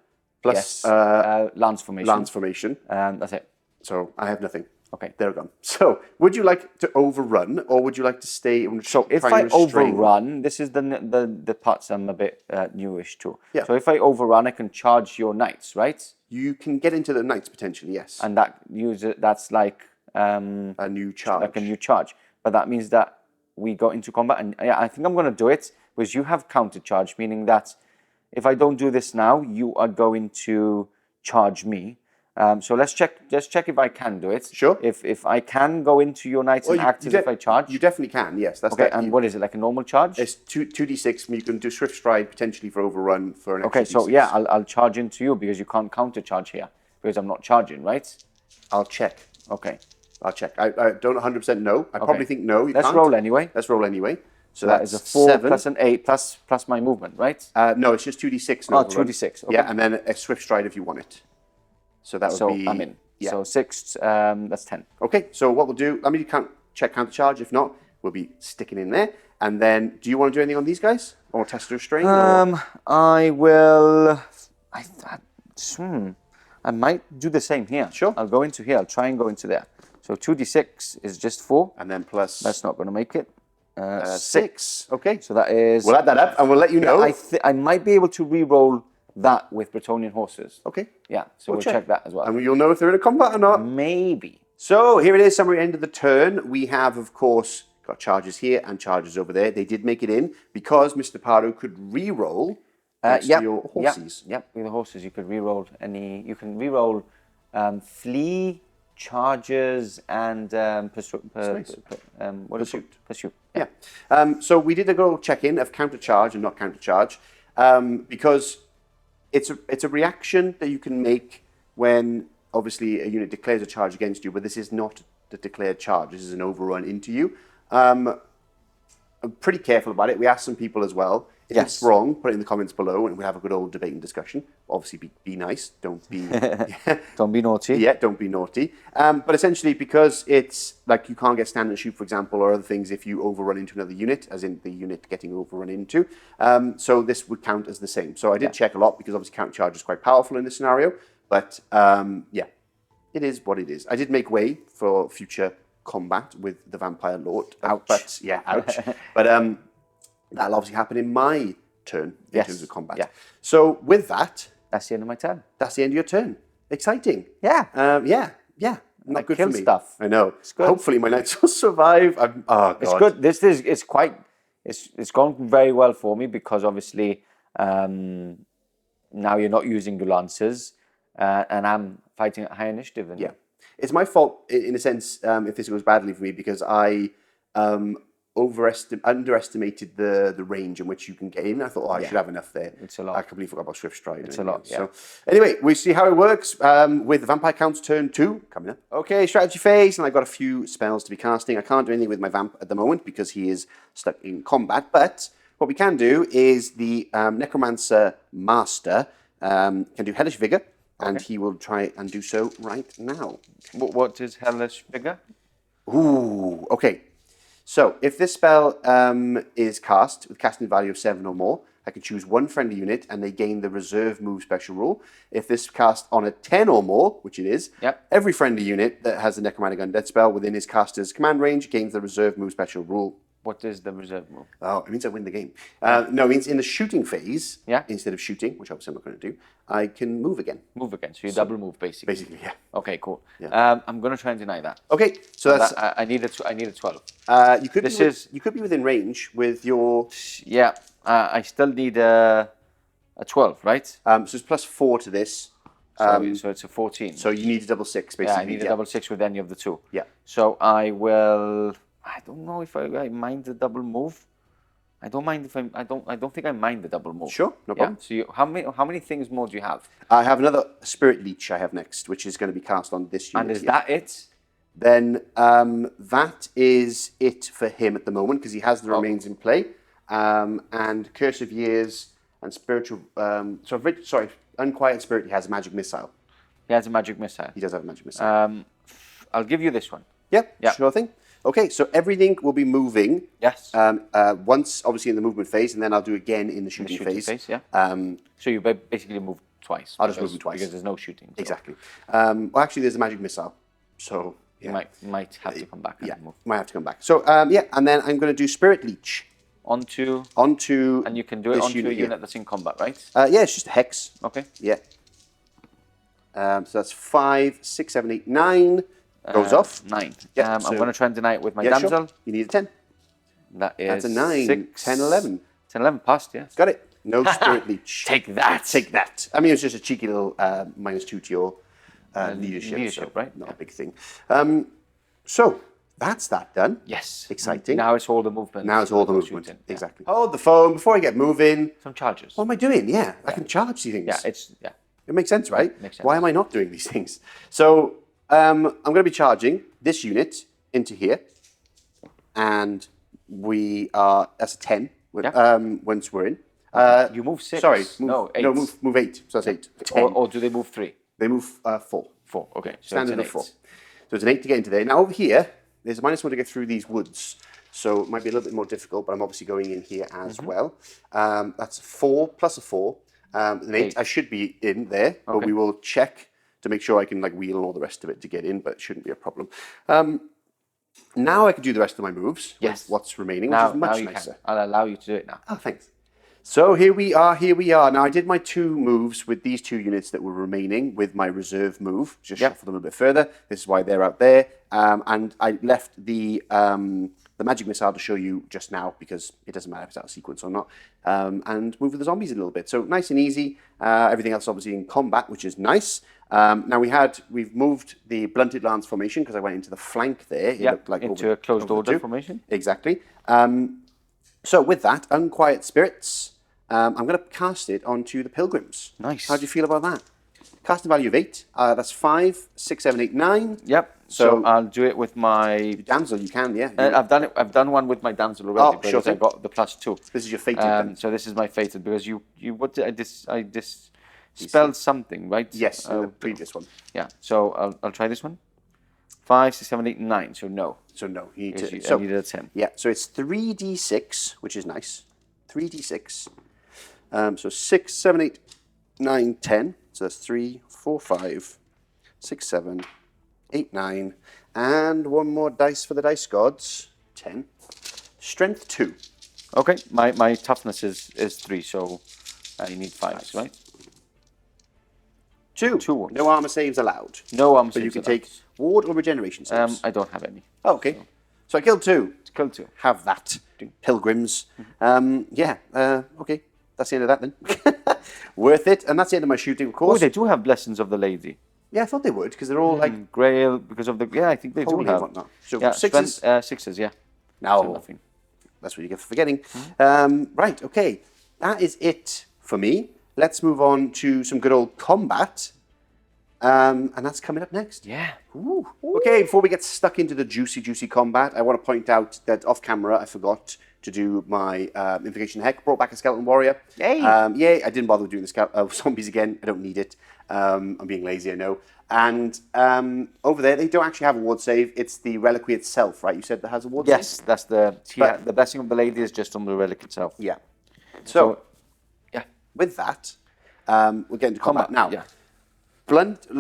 Plus Yes. Lance formation. lance formation. That's it. So I have nothing. Okay. They're gone. So would you like to overrun, or would you like to stay? And So if try I and restrain? overrun, this is the parts I'm a bit newish to. Yeah. So if I overrun, I can charge your knights, right? You can get into the knights potentially, yes. And that's like A new charge. like a new charge. But that means that we go into combat, and yeah, I think I'm going to do it because you have counter charge, meaning that if I don't do this now, you are going to charge me. So let's check if I can do it. Sure. If I can go into your knights and act as if I charge. You definitely can, yes. That's Okay, and what is it, like a normal charge? It's 2d6. You can do swift stride potentially for overrun for an extra Okay, so D6. yeah, I'll charge into you because you can't counter charge here because I'm not charging, right? I'll check. Okay. I'll check. I don't 100% know. I probably think no. You Let's can't. roll anyway. Let's roll anyway. So That that's is a 4 7. plus an 8 plus my movement, right? No, it's just 2d6. Oh, 2d6, okay. Yeah, and then a swift stride if you want it. So that would So be... I'm in. Yeah. So 6, that's 10. Okay, so what we'll do, let me check counter charge. If not, we'll be sticking in there. And then, do you want to do anything on these guys? Or test their strain? I will. I might do the same here. Sure. I'll go into here. I'll try and go into there. So 2d6 is just 4. And then plus... That's not going to make it. 6. Okay. So that is. We'll add that up and we'll let you know. I might be able to re-roll that with Bretonnian horses. Okay. Yeah. So we'll check that as well. And you'll know if they're in a combat or not. Maybe. So here it is, summary end of the turn. We have, of course, got charges here and charges over there. They did make it in because Mr. Paru could re-roll next to your horses. Yep. With the horses, you could re-roll any. You can re-roll flee, charges, and pursuit. Pursuit. Yeah. So we did a little check-in of counter charge and not counter charge because it's a reaction that you can make when obviously a unit declares a charge against you, but this is not the declared charge. This is an overrun into you. I'm pretty careful about it. We asked some people as well. If it's wrong, put it in the comments below and we'll have a good old debate and discussion. Obviously, be nice. Don't be... Don't be naughty. Yeah, don't be naughty. But essentially, because it's like you can't get stand and shoot, for example, or other things if you overrun into another unit, as in the unit getting overrun into. So this would count as the same. So I did check a lot because obviously counter charge is quite powerful in this scenario. But yeah, it is what it is. I did make way for future combat with the Vampire Lord. Ouch. But yeah, ouch. But that'll obviously happen in my turn in terms of combat. Yeah. So with that, That's the end of my turn. that's the end of your turn. Exciting. Yeah. Yeah. Not good for killed me. stuff. I know. good. Hopefully my knights will survive. Oh God. It's good. It's gone very well for me because obviously now you're not using your lancers and I'm fighting at high initiative. Than Yeah. It's my fault in a sense if this goes badly for me because I underestimated the range in which you can get in. I thought, I should have enough there. It's a lot. I completely forgot about Swift Stride. It's a lot, yeah. So anyway, we see how it works with the Vampire Count's turn 2 coming up. Okay, strategy phase, and I've got a few spells to be casting. I can't do anything with my Vamp at the moment because he is stuck in combat, but what we can do is the Necromancer Master can do Hellish Vigor, and he will try and do so right now. What is Hellish Vigor? Ooh, okay. So if this spell is cast with casting value of 7 or more, I can choose one friendly unit and they gain the reserve move special rule. If this is cast on a 10 or more, which it is, every friendly unit that has a Necromantic Undead spell within his caster's command range gains the reserve move special rule. What is the reserve move? Oh, it means I win the game. No, it means in the shooting phase, instead of shooting, which obviously I'm not going to do, I can move again. Move again. So you double move, basically. Basically, yeah. Okay, cool. I'm going to try and deny that. Okay, so that's... I need a 12. You could be within range with your... Yeah, I still need a 12, right? So it's plus 4 to this. So it's a 14. So you need a double 6, basically. Yeah, I need a double 6 with any of the two. Yeah. So I will... I don't know if I mind the double move. I don't mind if I don't think I mind the double move. Sure, no problem. So how many things more do you have? I have another Spirit Leech I have next, which is going to be cast on this unit. And is that it? Then that is it for him at the moment because he has the remains in play. And Curse of Years and spiritual. Unquiet spirit. He has a magic missile. He has a magic missile. He does have a magic missile. I'll give you this one. Yeah, Yeah. sure thing. Okay, so everything will be moving. Yes. Once, obviously, in the movement phase, and then I'll do again in the shooting phase. Yeah. So you basically move twice. I'll just move them twice. Because there's no shooting. So Exactly. Well, actually, there's a magic missile. So, yeah. you might have to come back and move. Might have to come back. So, and then I'm going to do Spirit Leech. Onto. And you can do it onto a unit that's in combat, right? Yeah, it's just a hex. Okay. Yeah. So that's 5, 6, 7, 8, 9. Goes off. 9. Yeah, I'm going to try and deny it with my yeah, damsel. Sure. You need a 10. That's a 9. 6, 10, 11. 10, 11 passed, yes. Got it. No Spirit Leech. Take that. Take that. I mean, it's just a cheeky little -2 to your leadership. Leadership, so right? Not a big thing. So that's that done. Yes. Exciting. Now it's all the movement. Now it's all the movement. Shooting. Exactly. Hold the phone before I get moving. Some charges. What am I doing? Yeah, I can charge these things. Yeah, It makes sense, right? Makes sense. Why am I not doing these things? So I'm going to be charging this unit into here, and that's a 10 once we're in. You move 6. Sorry, 8. move 8. So that's 8. 10. Or do they move 3? They move 4. 4, okay. So Standard it's of 4. an 8. So it's an 8 to get into there. Now over here, there's a -1 to get through these woods. So it might be a little bit more difficult, but I'm obviously going in here as well. That's 4 plus a 4. An 8. I should be in there, but we will check to make sure I can wheel and all the rest of it to get in, but it shouldn't be a problem. Now I can do the rest of my moves. Yes. With what's remaining, which is much nicer. I'll allow you to do it now. Oh, thanks. So here we are. Now I did my 2 moves with these 2 units that were remaining with my reserve move. Just shuffle them a bit further. This is why they're out there. And I left the magic missile to show you just now because it doesn't matter if it's out of sequence or not. And move with the zombies a little bit. So nice and easy. Everything else obviously in combat, which is nice. Now we've moved the blunted lance formation because I went into the flank there. It looked like into a closed order formation. Exactly. So with that, Unquiet Spirits, I'm going to cast it onto the Pilgrims. Nice. How do you feel about that? Casting value of 8. That's 5, 6, 7, 8, 9. Yep. So I'll do it with my damsel. You can, yeah. I've done it. I've done one with my damsel already because sure I got the +2. This is your fated. Then. So this is my fated because you what did I spelled something, right? Yes, the previous one. Yeah. So I'll try this one. 5, 6, 7, 8, 9. So no. So no, you need to. I needed a 10. Yeah. So it's 3d6, which is nice. 3d6. So 6, 7, 8, 9, 10. So that's 3, 4, 5, 6, 7, 8, 9. And one more dice for the dice gods. 10. Strength 2. Okay. My toughness is 3, so I need 5, right? 2. 2 wounds. No armor saves allowed. No armor saves But you can allowed. take ward or regeneration saves. I don't have any. Oh, okay. So I killed 2. Kill 2. Have that. Pilgrims. Okay. That's the end of that then. Worth it. And that's the end of my shooting, of Oh, course. they do have Blessings of the Lady. Yeah, I thought they would, because they're all like Grail, because of the... Yeah, I think they holy do have. and whatnot. So Yeah, 6s. 6s, yeah. Now, So nothing. that's what you get for forgetting. Right, okay. That is it for me. Let's move on to some good old combat. And that's coming up next. Yeah. Ooh. Okay, before we get stuck into the juicy combat, I want to point out that off camera I forgot to do my Invocation Heck. Brought back a Skeleton Warrior. Yay! Yay! I didn't bother doing the zombies again. I don't need it. I'm being lazy, I know. And over there, they don't actually have a ward save. It's the reliquary itself, right? You said that has a ward save? Yes, that's the Blessing of the Lady is just on the relic itself. Yeah. So yeah. with that, we'll get into combat now. Yeah. Blunted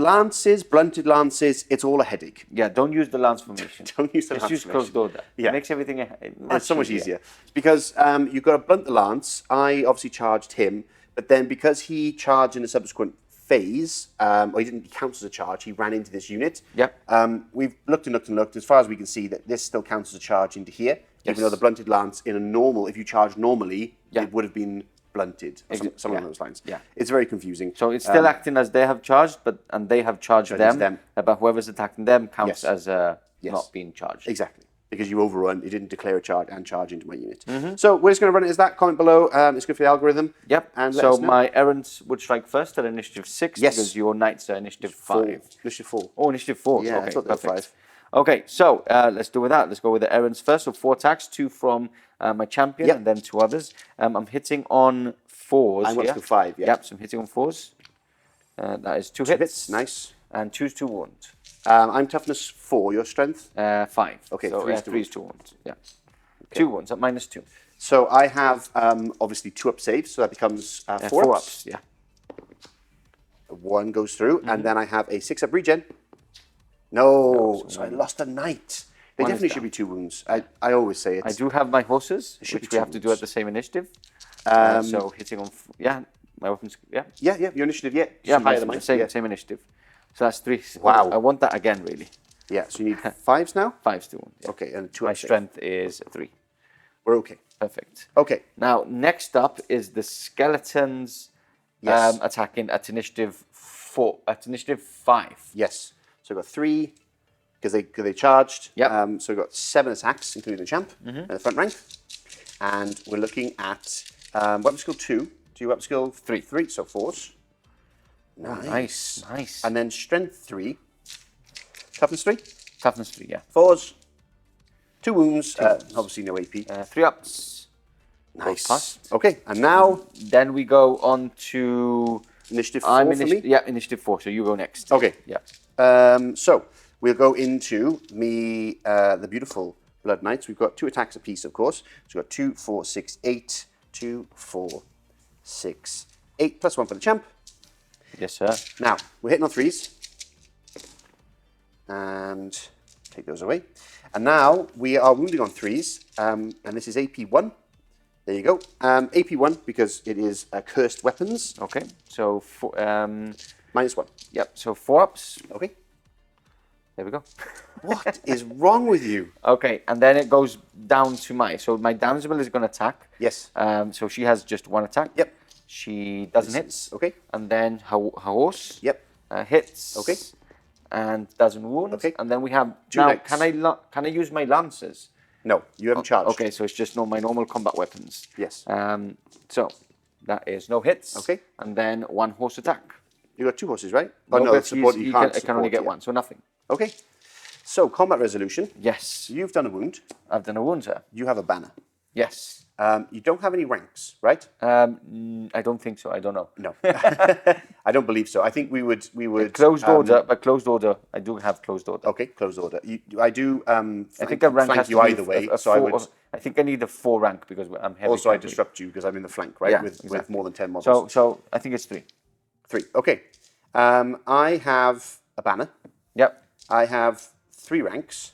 lances, it's all a headache. Yeah, don't use the lance formation. Don't use the lance Just use formation. closed order. Yeah. It makes everything It's so much easier. Because you've got to blunt the lance. I obviously charged him, but then because he charged in a subsequent phase, or he counts as a charge, he ran into this unit. Yep. We've looked and looked. As far as we can see, that this still counts as a charge into here. Yes. Even though the blunted lance in a normal, if you charge normally, it would have been blunted. Or some of those lines. Yeah. It's very confusing. So it's still acting as they have charged, and they have charged them. But whoever's attacking them counts as not being charged. Exactly. Because you overrun, you didn't declare a charge and charge into my unit. So we're just going to run it as that. Comment below. It's good for the algorithm. Yep. And so my errands would strike first at initiative 6 Yes. because your knights are initiative 5. Initiative 4. Oh, initiative 4. Yeah, okay, I thought they were perfect. 5. Okay, so let's do with that. Let's go with the errands first. So 4 attacks, 2 from my champion and then 2 others. I'm hitting on fours. I'm on here. skill 5, yeah. Yep, so I'm hitting on 4s. That is 2 hits. Nice. And 2's 2 wounds. I'm toughness 4, your strength? 5. Okay, so 3's 3's 2 wounds. Yeah. 2 wounds at -2. So I have obviously 2 up saves, so that becomes 4 ups. Yeah. 1 goes through, and then I have a 6 up regen. No, so I lost a knight. They One is definitely should down. be 2 wounds. I always say it. I do have my horses, should which be we have to do at tools. the same initiative. So hitting on, my weapons, Yeah, your initiative, yeah, higher than mine. same, yeah. same initiative. So that's 3. Wow. I want that again, really. Yeah, so you need 5s now? 5's 2 wounds. Yeah. Okay, and 2 My up save. strength is 3. We're okay. Perfect. Okay, Now, next up is the skeletons Yes. attacking at initiative 4, at initiative 5. yes. So we've got 3, because they charged. Yep. So we've got 7 attacks, including the champ, in the front rank. And we're looking at weapon skill 2. Do you weapon skill 3? 3, so 4s. Nice, nice. And then strength 3. Toughness 3. Toughness 3, yeah. 4s. 2 wounds. Obviously no AP. 3 ups. Nice. Passed. Okay, and now Then we go on to... initiative 4 for me. Yeah, initiative 4, so you go next. Okay. Yeah. So we'll go into the beautiful Blood Knights. We've got 2 attacks apiece, of course. So we've got 2, 4, 6, 8. 2, 4, 6, 8. Plus 1 for the champ. Yes, sir. Now, we're hitting on 3s. And take those away. And now we are wounding on 3s. And this is AP 1. There you go. AP 1 because it is cursed weapons. Okay, so -1. yep, so 4 ups. Okay. There we go. What is wrong with you? Okay, and then it goes down to so my Damsel is going to attack. Yes. So she has just 1 attack. Yep. She doesn't hit. Okay. And then her horse. Yep. Hits. Okay. And doesn't wound. Okay. And then we have 2 now. knights. Can I use my lances? No, you haven't charged. Okay, so it's just my normal combat weapons. Yes. So that is no hits. Okay. And then 1 horse attack. You got 2 horses, right? Oh no, but it's support. You can't. I can only support, get yeah. 1, so nothing. Okay. So combat resolution. Yes. You've done a wound. I've done a wound, sir. You have a banner. Yes. You don't have any ranks, right? I don't think so. I don't know. No. I don't believe so. I think we would. Closed order, but closed order. I do have closed order. Okay, closed order. I do. I think a rank flank has you to be either way. a So I four- would. I think I need a 4 rank because I'm heavy. Also, I cavalry. disrupt you because I'm in the flank, right? Yeah, with exactly. more than 10 models. So I think it's 3. 3. Okay. I have a banner. Yep. I have 3 ranks.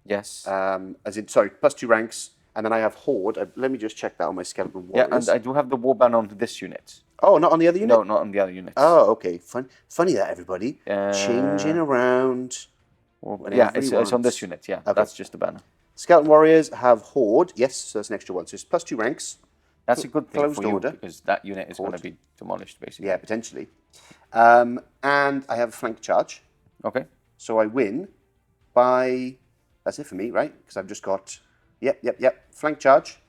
Yes. Plus 2 ranks, and then I have horde. Let me just check that on my skeleton Yeah, warriors. and I do have the warband on this unit. Oh, not on the other unit. No, not on the other units. Oh, okay. Funny that everybody changing around. Yeah, it's on this unit. Yeah, that's just the banner. Skeleton warriors have horde. Yes, so that's an extra 1. So it's plus 2 ranks. That's a good thing Closed for you order. because that unit is going to be demolished, basically. Yeah, potentially. And I have a flank charge. Okay. So I win by. That's it for me, right? Because I've just got. Yep. Flank charge.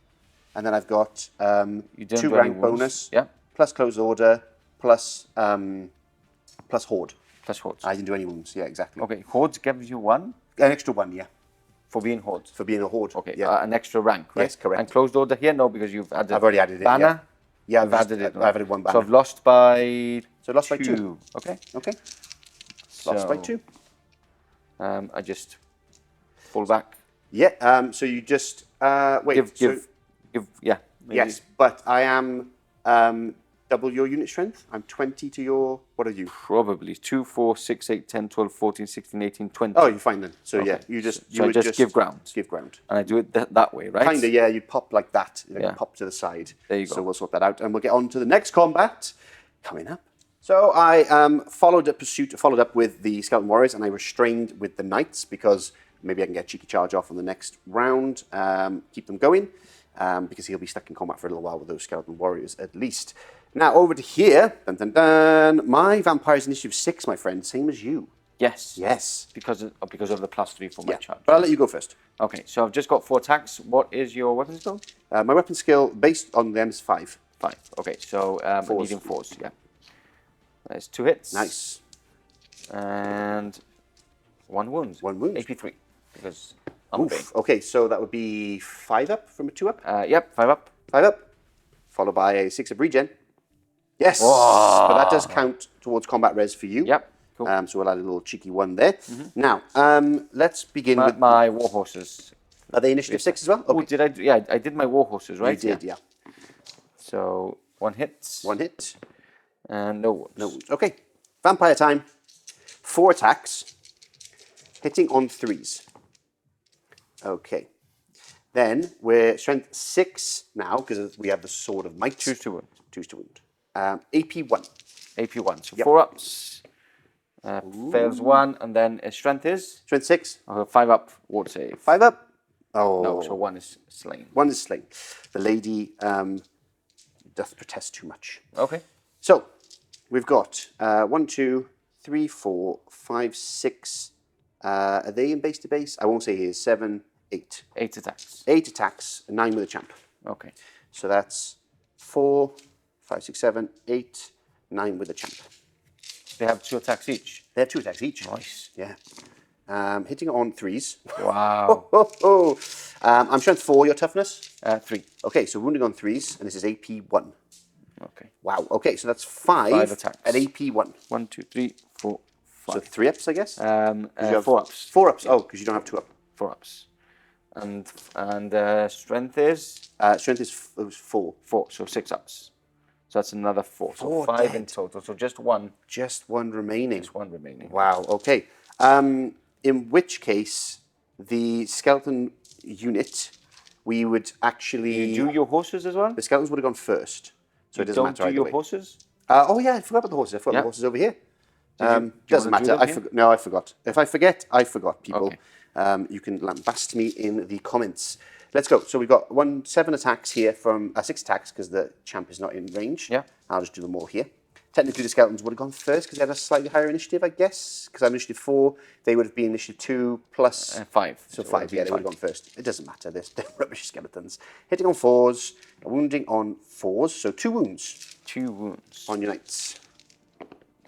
And then I've got You didn't 2 do any rank wounds. bonus. Yeah. Plus close order. Plus horde. Plus hordes. I didn't do any wounds. Yeah, exactly. Okay, hordes gives you 1 An extra 1, yeah. for being hordes. For being a horde. Okay, Yeah. an extra rank, right? Yes, correct. And closed order here, no, because you've added. I've already added it, Banner. Yeah, I've added it. I've added 1 banner. So I've lost by. So lost by 2. Okay. Okay. Lost by 2. I just fall back. Yeah. So you just wait. Give. Yeah. maybe. Yes, but I am double your unit strength. I'm 20 to your. What are you? Probably 2, 4, 6, 8, 10, 12, 14, 16, 18, 20. Oh, you're fine then. So Okay. yeah, you just. So I just give ground. Give ground. And I do it that way, right? Kinda, yeah. You pop like that. You Yeah. pop to the side. There you go. So we'll sort that out, and we'll get on to the next combat coming up. So I followed up with the skeleton warriors, and I restrained with the knights because maybe I can get a cheeky charge off on the next round. Keep them going because he'll be stuck in combat for a little while with those skeleton warriors at least. Now over to here, dun dun dun. My vampire's initiative 6, my friend, same as you. Yes. Yes. Because of the +3 for my charge. But I'll let you go first. Okay, so I've just got 4 attacks. What is your weapon skill? My weapon skill based on them is 5. 5. Okay, so I'm Fours. needing 4s. Yeah. That's 2 hits. Nice. And 1 wound. 1 wound. AP3. Because I'm a bane. Oof. Okay, so that would be 5 up from a 2 up. Yep, 5 up. 5 up. followed by a 6 of regen. Yes, but that does count towards combat res for you. Yep. Cool. So we'll add a little cheeky 1 there. Now, let's begin with my Warhorses. Are they initiative 6 as well? Oh, did I? Yeah, I did my Warhorses, right? You did, yeah. So 1 hit. 1 hit. And no wounds. No wounds. Okay. Vampire time. 4 attacks. Hitting on 3s. Okay. Then we're strength 6 now because we have the Sword of Might. 2 to wound. 2 to wound. AP 1. AP 1. So 4 ups. Fails 1, and then strength is? Strength 6. 5 up, ward save. 5 up. Oh. No, so 1 is slain. 1 is slain. The lady doth protest too much. Okay. So, we've got 1, 2, 3, 4, 5, 6. Are they in base to base? I won't say here. 7, 8. 8 attacks. 8 attacks, 9 with a champ. Okay. So that's 4, 5, 6, 7, 8, 9 with a champ. They have 2 attacks each. They have 2 attacks each. Nice. Yeah. Hitting on 3s. Wow. I'm strength 4, your toughness? 3. Okay, so wounding on 3s, and this is AP 1. Okay. Wow, okay, so that's 5 attacks. at AP 1. 1, 2, 3, 4, 5. So 3 ups, I guess? 4 ups. 4 ups, oh, because you don't have 2 up. 4 ups. And strength is? Strength is 4. 4, so 6 ups. So that's another 4. So 4 5 dead. in total. So just 1. Just 1 remaining. Just 1 remaining. Wow, okay. In which case, the skeleton unit, we would actually... You do your horses as well? The skeletons would have gone first, so it doesn't matter Don't do either your way. horses? Oh yeah, I forgot about the horses. I forgot the horses over here. Doesn't matter. No, I forgot. If I forget, I forgot, people. Okay. You can lambast me in the comments. Let's go. So we've got 7 attacks here from 6 attacks because the champ is not in range. Yeah. I'll just do them all here. Technically, the skeletons would have gone first because they had a slightly higher initiative, I guess. Because I'm initiative 4, they would have been initiative 2 plus 5. So 5, yeah, they would have gone first. It doesn't matter. They're rubbish skeletons. Hitting on 4s, wounding on 4s. So 2 wounds. 2 wounds. On your knights.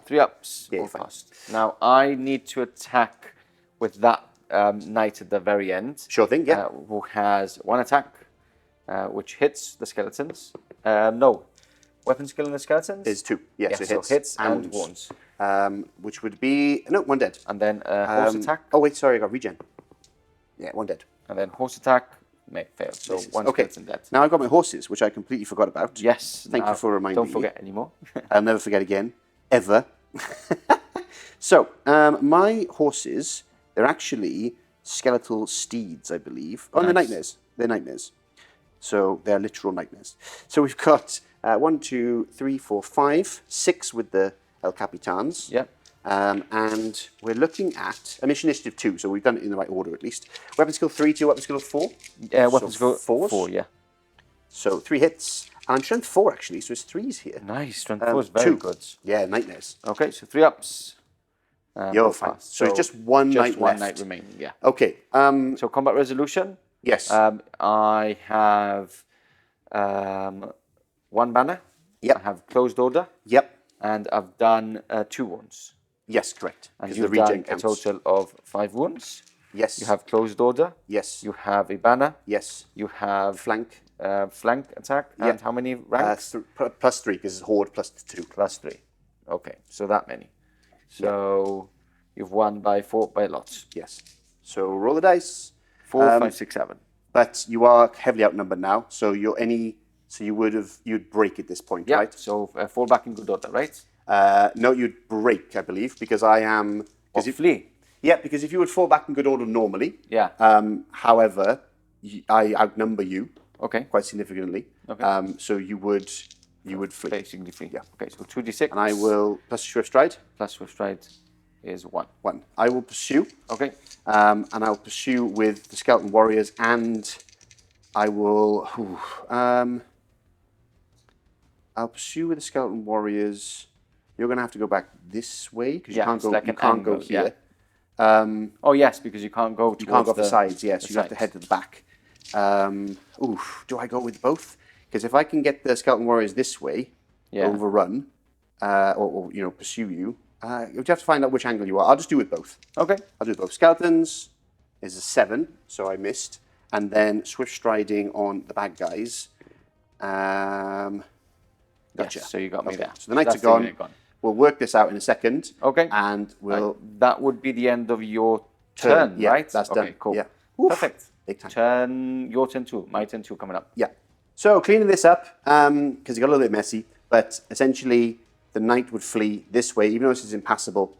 3 ups. Yeah, all fine. fast. Now I need to attack with that knight at the very end. Sure thing, yeah. Who has 1 attack, which hits the skeletons. No. Weapon skill in the skeletons? Is 2. Yes, Yeah, so so hits and wounds. Which would be... No, 1 dead. And then horse attack. Oh, wait, sorry, I got regen. Yeah, 1 dead. And then horse attack failed. So 1 skeleton dead. Now I've got my horses, which I completely forgot about. Yes. Thank you for reminding me. Don't forget anymore. I'll never forget again. Ever. So, my horses, they're actually skeletal steeds, I believe. Oh, and they're nightmares. They're nightmares. So, they're literal nightmares. So, we've got 1, 2, 3, 4, 5, 6 with the El Capitans. Yep. And we're looking at initiative 2, so we've done it in the right order at least. Weapon skill 3 to weapon skill 4. Yeah, weapon skill 4s. 4, yeah. So 3 hits. And I'm strength 4 actually, so it's 3s here. Nice, strength 4 is very 2. good. Yeah, nightmares. Okay, so 3 ups. You're fine. So just one just knight one left. knight remaining, yeah. Okay. So combat resolution. Yes. I have 1 banner. Yep. I have closed order. Yep. And I've done 2 wounds. Yes, correct. And you've done a total of 5 wounds. Yes. You have closed order. Yes. You have a banner. Yes. You have Flank. Flank attack. And how many ranks? Plus 3, because it's horde plus 2. Plus 3. Okay, so that many. So you've won by 4 by lots. Yes. So roll the dice. 4, 5, 6, 7. But you are heavily outnumbered now, so you'd break at this point, Yeah, right? so fall back in good order, right? No, you'd break, I believe, because I am... Or flee. Yeah, because if you would fall back in good order normally, Yeah. However, I outnumber you Okay. quite significantly. Okay. So you would flee. Basically free. Yeah. Okay, so 2d6. And I will plus swift stride. Plus swift stride is 1. 1. I will pursue. Okay. And I'll pursue with the skeleton warriors, and I will. I'll pursue with the skeleton warriors. You're going to have to go back this way because you can't go. Like you can't angle, go here. Oh yes, because you can't go. You can't go off the sides. Yes, you have to sides. head to the back. Do I go with both? Because if I can get the skeleton warriors this way, overrun, or pursue you, you have to find out which angle you are. I'll just do with both. Okay. I'll do both. Skeletons is a 7, so I missed, and then swift striding on the bad guys Gotcha. Yes, so you got me Okay, there. So the knights That's are gone. the unit gone. We'll work this out in a second. Okay. And we'll That would be the end of your turn, Yeah, right? that's okay, done. cool. Yeah. Oof, Perfect. big time. Turn, your turn 2, my turn 2 coming up. Yeah. So cleaning this up, because it got a little bit messy, but essentially the knight would flee this way, even though this is impassable.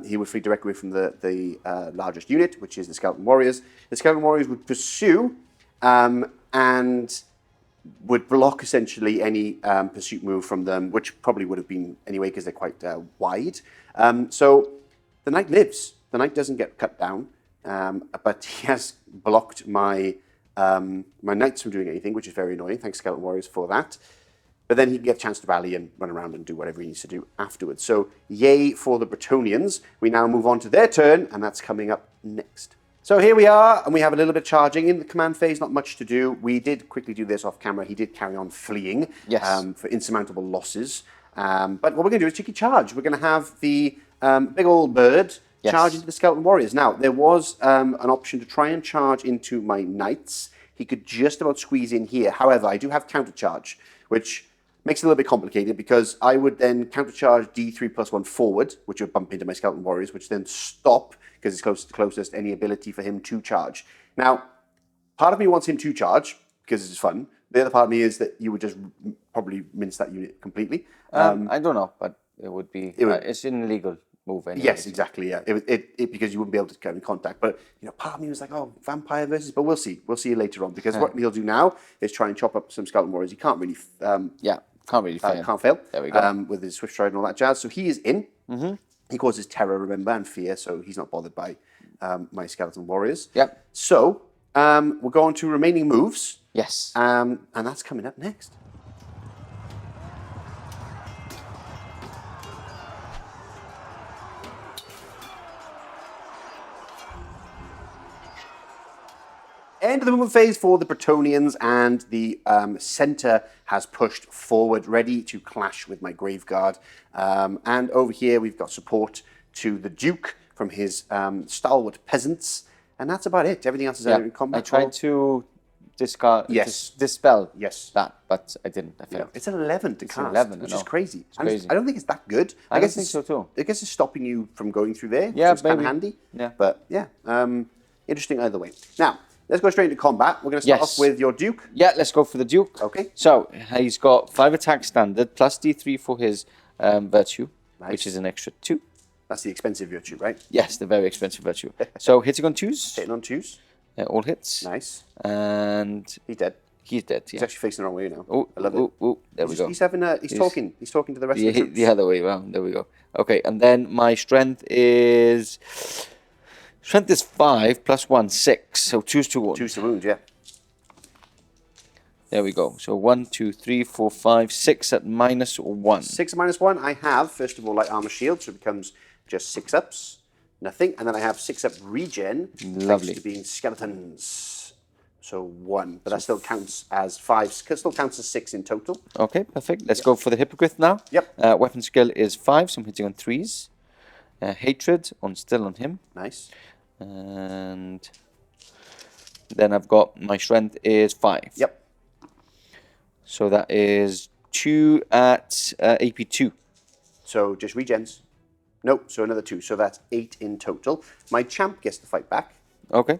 He would flee directly away from the largest unit, which is the Skeleton Warriors. The Skeleton Warriors would pursue and would block essentially any pursuit move from them, which probably would have been anyway because they're quite wide. So the knight lives. The knight doesn't get cut down, but he has blocked my knights from doing anything, which is very annoying. Thanks, Skeleton Warriors, for that. But then he can get a chance to rally and run around and do whatever he needs to do afterwards. So yay for the Bretonnians. We now move on to their turn, and that's coming up next. So here we are, and we have a little bit charging in the command phase, not much to do. We did quickly do this off camera. He did carry on fleeing for insurmountable losses. But what we're going to do is cheeky charge. We're going to have the big old bird charge into the Skeleton Warriors. Now, there was an option to try and charge into my knights. He could just about squeeze in here. However, I do have counter charge, which makes it a little bit complicated because I would then countercharge D3 plus 1 forward, which would bump into my Skeleton Warriors, which then stop because it's closest any ability for him to charge. Now, part of me wants him to charge because it's fun. The other part of me is that you would just probably mince that unit completely. I don't know, but it would be. It's an illegal move anyway. Yes, exactly. Yeah, it because you wouldn't be able to come in contact. But part of me was like, oh, vampire versus. But we'll see. We'll see later on because what he'll do now is try and chop up some Skeleton Warriors. He can't really. Can't really fail. Can't fail. There we go. With his Swift Stride and all that jazz. So he is in. Mm-hmm. He causes terror, remember, and fear. So he's not bothered by my Skeleton Warriors. Yep. So we'll go on to remaining moves. Yes. And that's coming up next. End of the movement phase for the Bretonnians, and the center has pushed forward, ready to clash with my Graveguard. And over here, we've got support to the Duke from his stalwart peasants, and that's about it. Everything else is out in combat. I tried to discard, dispel that, but I didn't. I failed. It's an 11 to cast, 11, which is crazy. Crazy. I don't think it's that good. I guess think so too. I guess it's stopping you from going through there. Yeah, so it's kind of maybe. handy. Yeah. But yeah, interesting either way. Now, let's go straight into combat. We're going to start off with your Duke. Yeah, let's go for the Duke. Okay. So he's got 5 attack standard, plus D3 for his virtue, which is an extra 2. That's the expensive virtue, right? Yes, the very expensive virtue. So hitting on 2s. Hitting on 2s. All hits. Nice. And he's dead. He's dead. Yeah. He's actually facing the wrong way now. Oh, I love it. Oh, there we go. He's having he's talking to the rest of the troops. The other way around. There we go. Okay, and then my strength is 5 plus 1, 6. So 2's to wound. 2's to wound, yeah. There we go. So 1, 2, 3, 4, 5, 6 at minus 1. 6 at minus 1. I have, first of all, light armor shield, so it becomes just 6 ups. Nothing. And then I have 6 up regen. Lovely. Thanks to being skeletons. So 1. But that still counts as 5. Still counts as 6 in total. Okay, perfect. Let's go for the Hippogryph now. Yep. Weapon skill is 5, so I'm hitting on 3s. Hatred still on him. Nice. And then I've got my strength is 5. Yep. So that is 2 at AP 2. So just regens. Nope, so another 2. So that's 8 in total. My champ gets to fight back. Okay.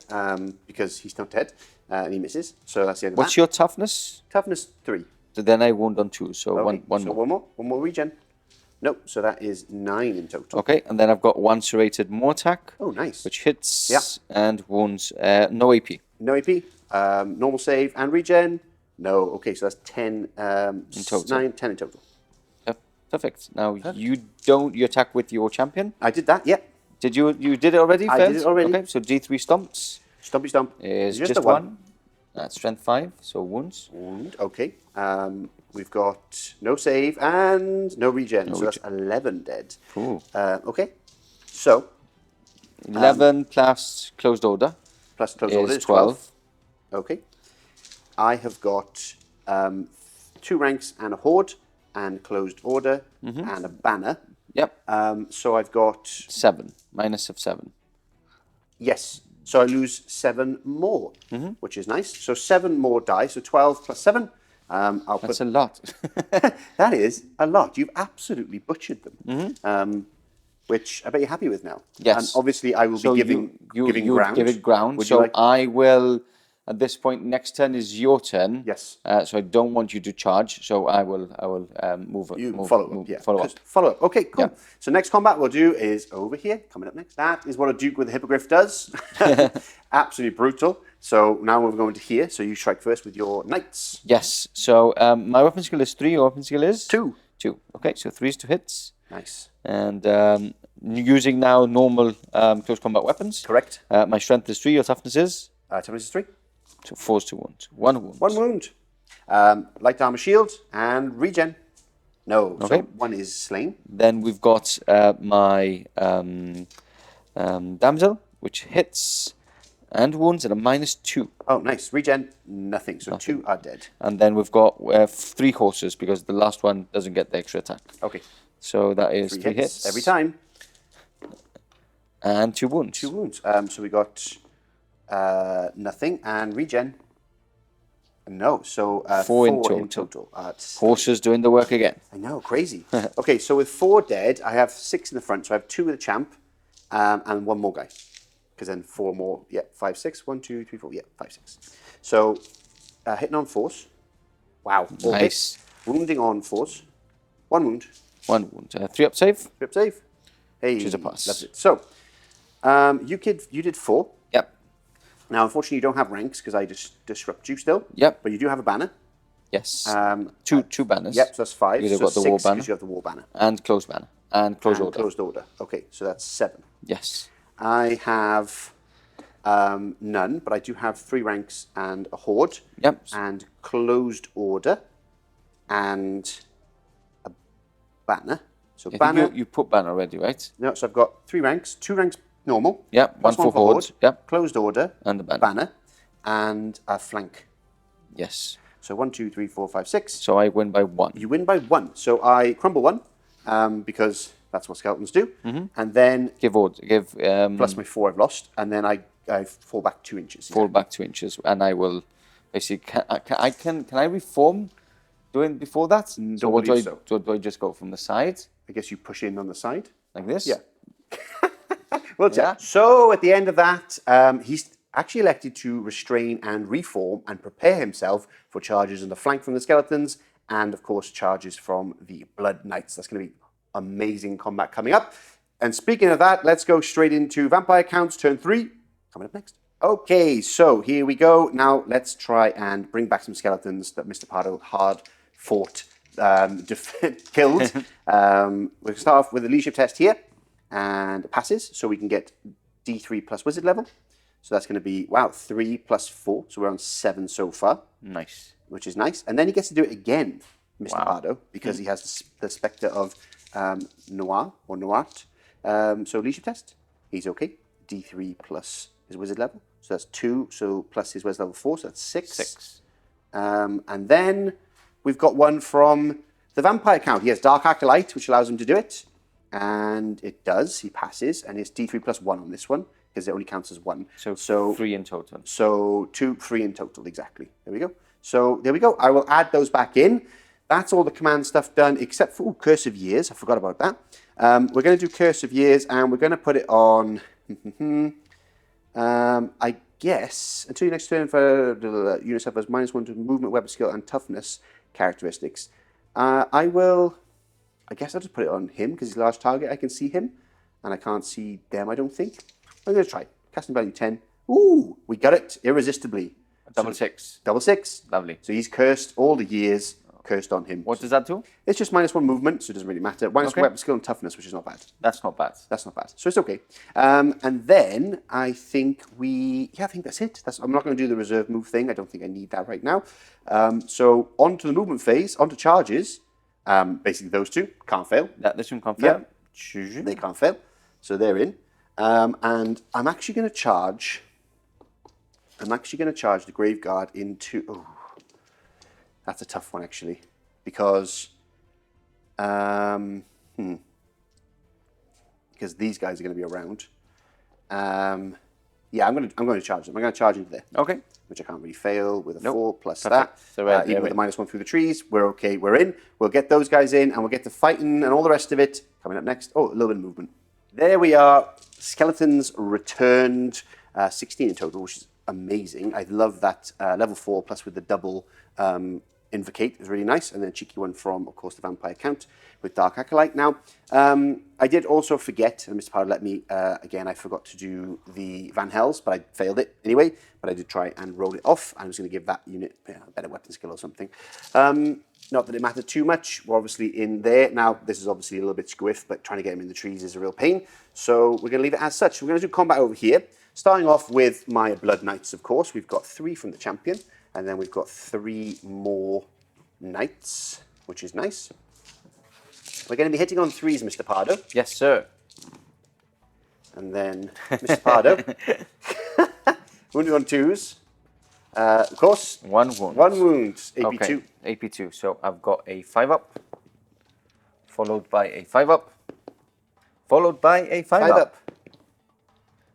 Because he's not dead. And he misses. So that's the end of What's that. your toughness? Toughness 3. So then I wound on 2. So Okay, one so more. One more regen. Nope, so that is 9 in total. Okay, and then I've got 1 serrated more attack. Oh, nice. Which hits and wounds. No AP. No AP. Normal save and regen. No. Okay, so that's 10 in total. 9, 10 in total. Perfect. Now you attack with your champion. I did that, yeah. Did you did it already? I did it already. Okay, so D3 stomps. Stumpy stomp. Is just 1. That's strength 5, so wounds. Wound, okay. We've got no save and no regen, so that's 11 dead. Cool. Okay, so 11 plus closed order. Plus closed order is 12. Okay. I have got 2 ranks and a horde, and closed order, and a banner. Yep. So I've got 7, minus of 7. Yes. So I lose 7 more, which is nice. So 7 more die. So 12 plus 7. That's a lot. That is a lot. You've absolutely butchered them. Which I bet you're happy with now. Yes. And obviously, I will be giving you ground. give it ground. Would So you like? I will. At this point, next turn is your turn. Yes. So I don't want you to charge. So I will move. Follow up. Yeah. Follow up. Follow up. Okay. Cool. Yeah. So next combat we'll do is over here. Coming up next. That is what a Duke with a Hippogryph does. Absolutely brutal. So now we're going to here. So you strike first with your knights. Yes. So my weapon skill is 3. Your weapon skill is 2. 2. Okay. So 3 is to hits. Nice. And using now normal close combat weapons. Correct. My strength is 3. Your toughness is? Toughness is 3. So 4 is to wound. 1 wound. 1 wound. Light armor shield and regen. No. Okay. So 1 is slain. Then we've got my Damsel, which hits and wounds at a -2. Oh, nice. Regen, nothing. So 2 are dead. And then we've got 3 horses because the last one doesn't get the extra attack. Okay. So that is 3 hits. every time. And 2 wounds. 2 wounds. So we got nothing and regen. No, so 4 in total. Horses doing the work again. I know, crazy. Okay, so with 4 dead, I have 6 in the front. So I have 2 with the champ and 1 more guy. Because then 4 more. Yeah, 5, 6. 1, 2, 3, 4. Yeah, 5, 6. So hitting on force. Wow. All Nice. hits. Wounding on force. 1 wound. 1 wound. 3 up save. 3 up save. Hey, Choose a pass. That's it. So you did 4. Yep. Now, unfortunately, you don't have ranks because I just disrupt you still. Yep. But you do have a banner. Yes. Two banners. Yep, so that's 5. You've So got the 6 war banner. because you have the war banner. And closed banner. And closed order. Closed order. Okay, so that's 7. Yes. I have none, but I do have 3 ranks and a horde. Yep. And closed order and a banner. So I banner. think you put banner already, right? No, so I've got 3 ranks, 2 ranks normal. Yep. plus 1 for horde. Yep. Closed order. And the banner. Banner. And a flank. Yes. So 1, 2, 3, 4, 5, 6. So I win by 1. You win by 1. So I crumble 1 because that's what skeletons do. And then Give plus my 4 I've lost. And then I fall back 2 inches. fall back 2 inches, and I will basically. Can I reform doing before that? So what do I believe do? Do I just go from the side I guess you push in on the side. like this? Yeah. Well, Yeah. So at the end of that, he's actually elected to restrain and reform and prepare himself for charges on the flank from the skeletons and, of course, charges from the Blood Knights. That's going to be amazing combat coming up. And speaking of that, let's go straight into Vampire Counts turn 3. Coming up next. Okay, so here we go. Now let's try and bring back some skeletons that Mr. Pardo hard fought, killed. We'll start off with the leadership test here. And it passes, so we can get D3 plus wizard level. So that's going to be, 3 plus 4. So we're on 7 so far. Nice. Which is nice. And then he gets to do it again, Mr. Wow. Pardo, because he has the Spectre of Noir, or Noart. So leadership test, he's okay. D3 plus his wizard level. So that's 2, so plus his wizard level 4, so that's 6. 6. And then we've got one from the Vampire Count. He has Dark Acolyte, which allows him to do it. And it does, he passes, and it's D3 plus 1 on this one, because it only counts as 1. So 3 in total. So 2, 3 in total, exactly. There we go. So there we go. I will add those back in. That's all the command stuff done, except for Curse of Years. I forgot about that. We're going to do Curse of Years, and we're going to put it on, I guess, until your next turn for unit suffers -1 to movement, weapon skill, and toughness characteristics. I guess I'll just put it on him because he's a large target. I can see him, and I can't see them, I don't think. I'm going to try. Casting value 10. Ooh, we got it irresistibly. Double 6. Double 6. Lovely. So he's cursed all the years, cursed on him. What does that do? It's just -1 movement, so it doesn't really matter. Minus Okay. weapon skill and toughness, which is not bad. That's not bad. That's not bad. So it's okay. And then I think I think that's it. I'm not going to do the reserve move thing. I don't think I need that right now. So on to the movement phase, on to charges. Basically those two can't fail. This one can't fail. Yeah. They can't fail. So they're in. And I'm actually going to charge the Graveguard into... Oh, that's a tough one, actually. Because... because these guys are going to be around. Yeah, I'm going to charge them. I'm going to charge into there. Okay. which I can't really fail with a Nope. 4 plus Perfect. that. So we're Even with in. a -1 through the trees, we're okay, we're in. We'll get those guys in and we'll get to fighting and all the rest of it coming up next. Oh, a little bit of movement. There we are. Skeletons returned, 16 in total, which is amazing. I love that level 4 plus with the double Invocate is really nice. And then a cheeky one from, of course, the Vampire Count with Dark Acolyte. Now, I did also forget, and Mr. Powder let me, again, I forgot to do the Van Hells, but I failed it anyway. But I did try and roll it off. I was going to give that unit a better weapon skill or something. Not that it mattered too much. We're obviously in there. Now, this is obviously a little bit squiff, but trying to get him in the trees is a real pain. So we're going to leave it as such. We're going to do combat over here. Starting off with my Blood Knights, of course. We've got 3 from the champion. And then we've got 3 more knights, which is nice. We're going to be hitting on 3s, Mr. Pardo. Yes, sir. And then Mr. Pardo. Wounded on 2s. Of course. 1 wound. 1 wound. AP2. Okay, AP2. So I've got a 5-up, followed by a 5-up, followed by a 5-up.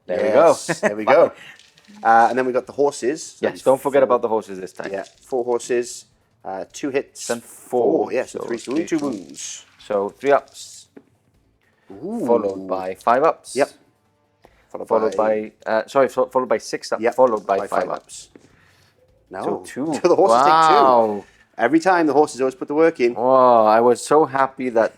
There we go. There we go. And then we got the horses. So Yes, don't forget about the horses this time. Yeah, 4 horses, 2 hits. Then 4. Yeah, so 3 wounds, 2 wounds. So 3 ups, followed by 5 ups. Yep. Followed by 6 ups. Yep. Followed by 5 ups. No. So 2. So the horses Wow. take 2. Every time the horses always put the work in. Wow, I was so happy that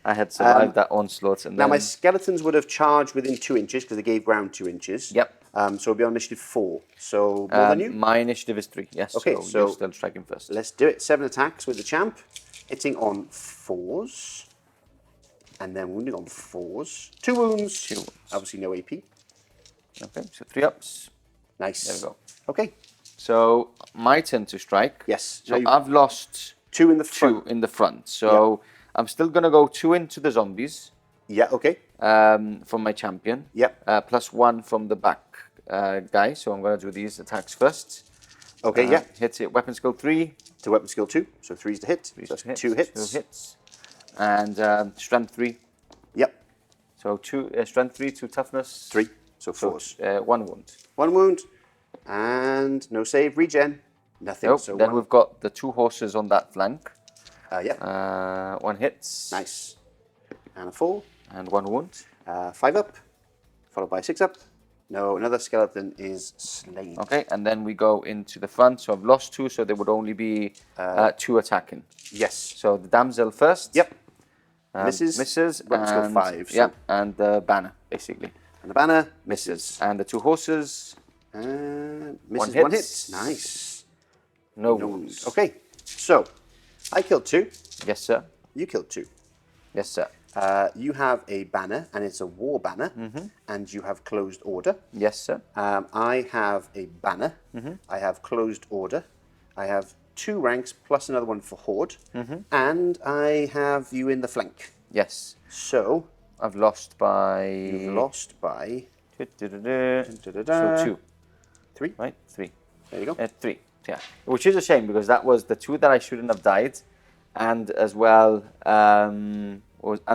I had survived that onslaught. And Now then, my skeletons would have charged within 2 inches because they gave ground 2 inches. Yep. So it'll be on initiative 4. So more than you. My initiative is 3. Yes. Okay, so so you're still striking first. Let's do it. 7 attacks with the champ, hitting on 4s, and then wounding on 4s. 2 wounds. 2 wounds. Obviously no AP. Okay, so 3 ups. Nice. There we go. Okay. So my turn to strike. Yes. So I've lost 2 in the front. 2 in the front. So I'm still going to go 2 into the zombies Yeah. Okay. from my champion. Yep. Plus 1 from the back guy. So I'm going to do these attacks first. Okay. Yeah. Hit it. Weapon skill 3. To weapon skill 2. So 3's to hit. So that's 2 hits. 2 hits. And strength 3. Yep. So 2 strength 3, 2 toughness. 3. So So 4s. 1 wound. 1 wound. And no save. Regen. Nothing. Nope. So Then 1. we've got the 2 horses on that flank. Yeah. 1 hits. Nice. And a 4. And 1 wound. 5 up. Followed by 6 up. No, another skeleton is slain. Okay, and then we go into the front. So I've lost 2, so there would only be 2 attacking. Yes. So the damsel first. Yep. Misses. Misses. Weapon skill And, 5. So. Yeah, and the banner, basically. And the banner Misses. And the 2 horses, and misses 1 1 hit. hits. Nice. no No wounds. wounds. Okay. So, I killed 2. Yes, sir. You killed 2. Yes, sir. You have a banner, and it's a war banner, and you have closed order. Yes, sir. I have a banner. I have closed order. I have 2 ranks plus another one for horde, and I have you in the flank. Yes. So I've lost by... you've lost by So 2, 3. right? 3. There you go. 3, yeah. Which is a shame, because that was the 2 that I shouldn't have died. And as well, and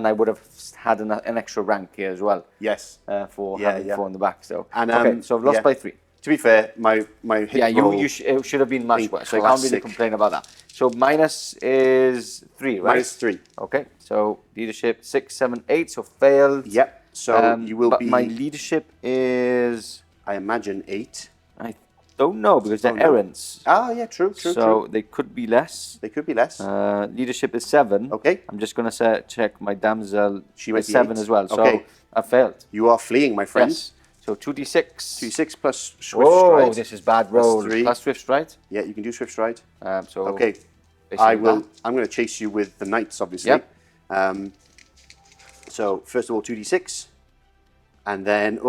I would have had an extra rank here as well. Yes. For Yeah, having yeah. 4 in the back. So And, okay, so I've lost yeah. by 3. To be fair, my hit Yeah, roll, it should have been much been worse. So I can't really classic. complain about that. So minus is 3, right? minus 3. Okay, so leadership 6, 7, 8. So failed. Yep. So you will but be. my leadership is, I imagine 8. I don't know, because they're Don't know. errants. Ah, yeah, true. So they could be less. They could be less. Leadership is 7. Okay. I'm just going to check my damsel. She might is be 7 8. as well. So Okay. I failed. You are fleeing, my friend. Yes. So 2d6. 2d6 plus swift Oh, stride. this is bad roll. 3. Plus swift stride. Yeah, you can do swift stride. So Okay. basically I will. that. I'm going to chase you with the knights, obviously. Yep. So first of all, 2d6, and then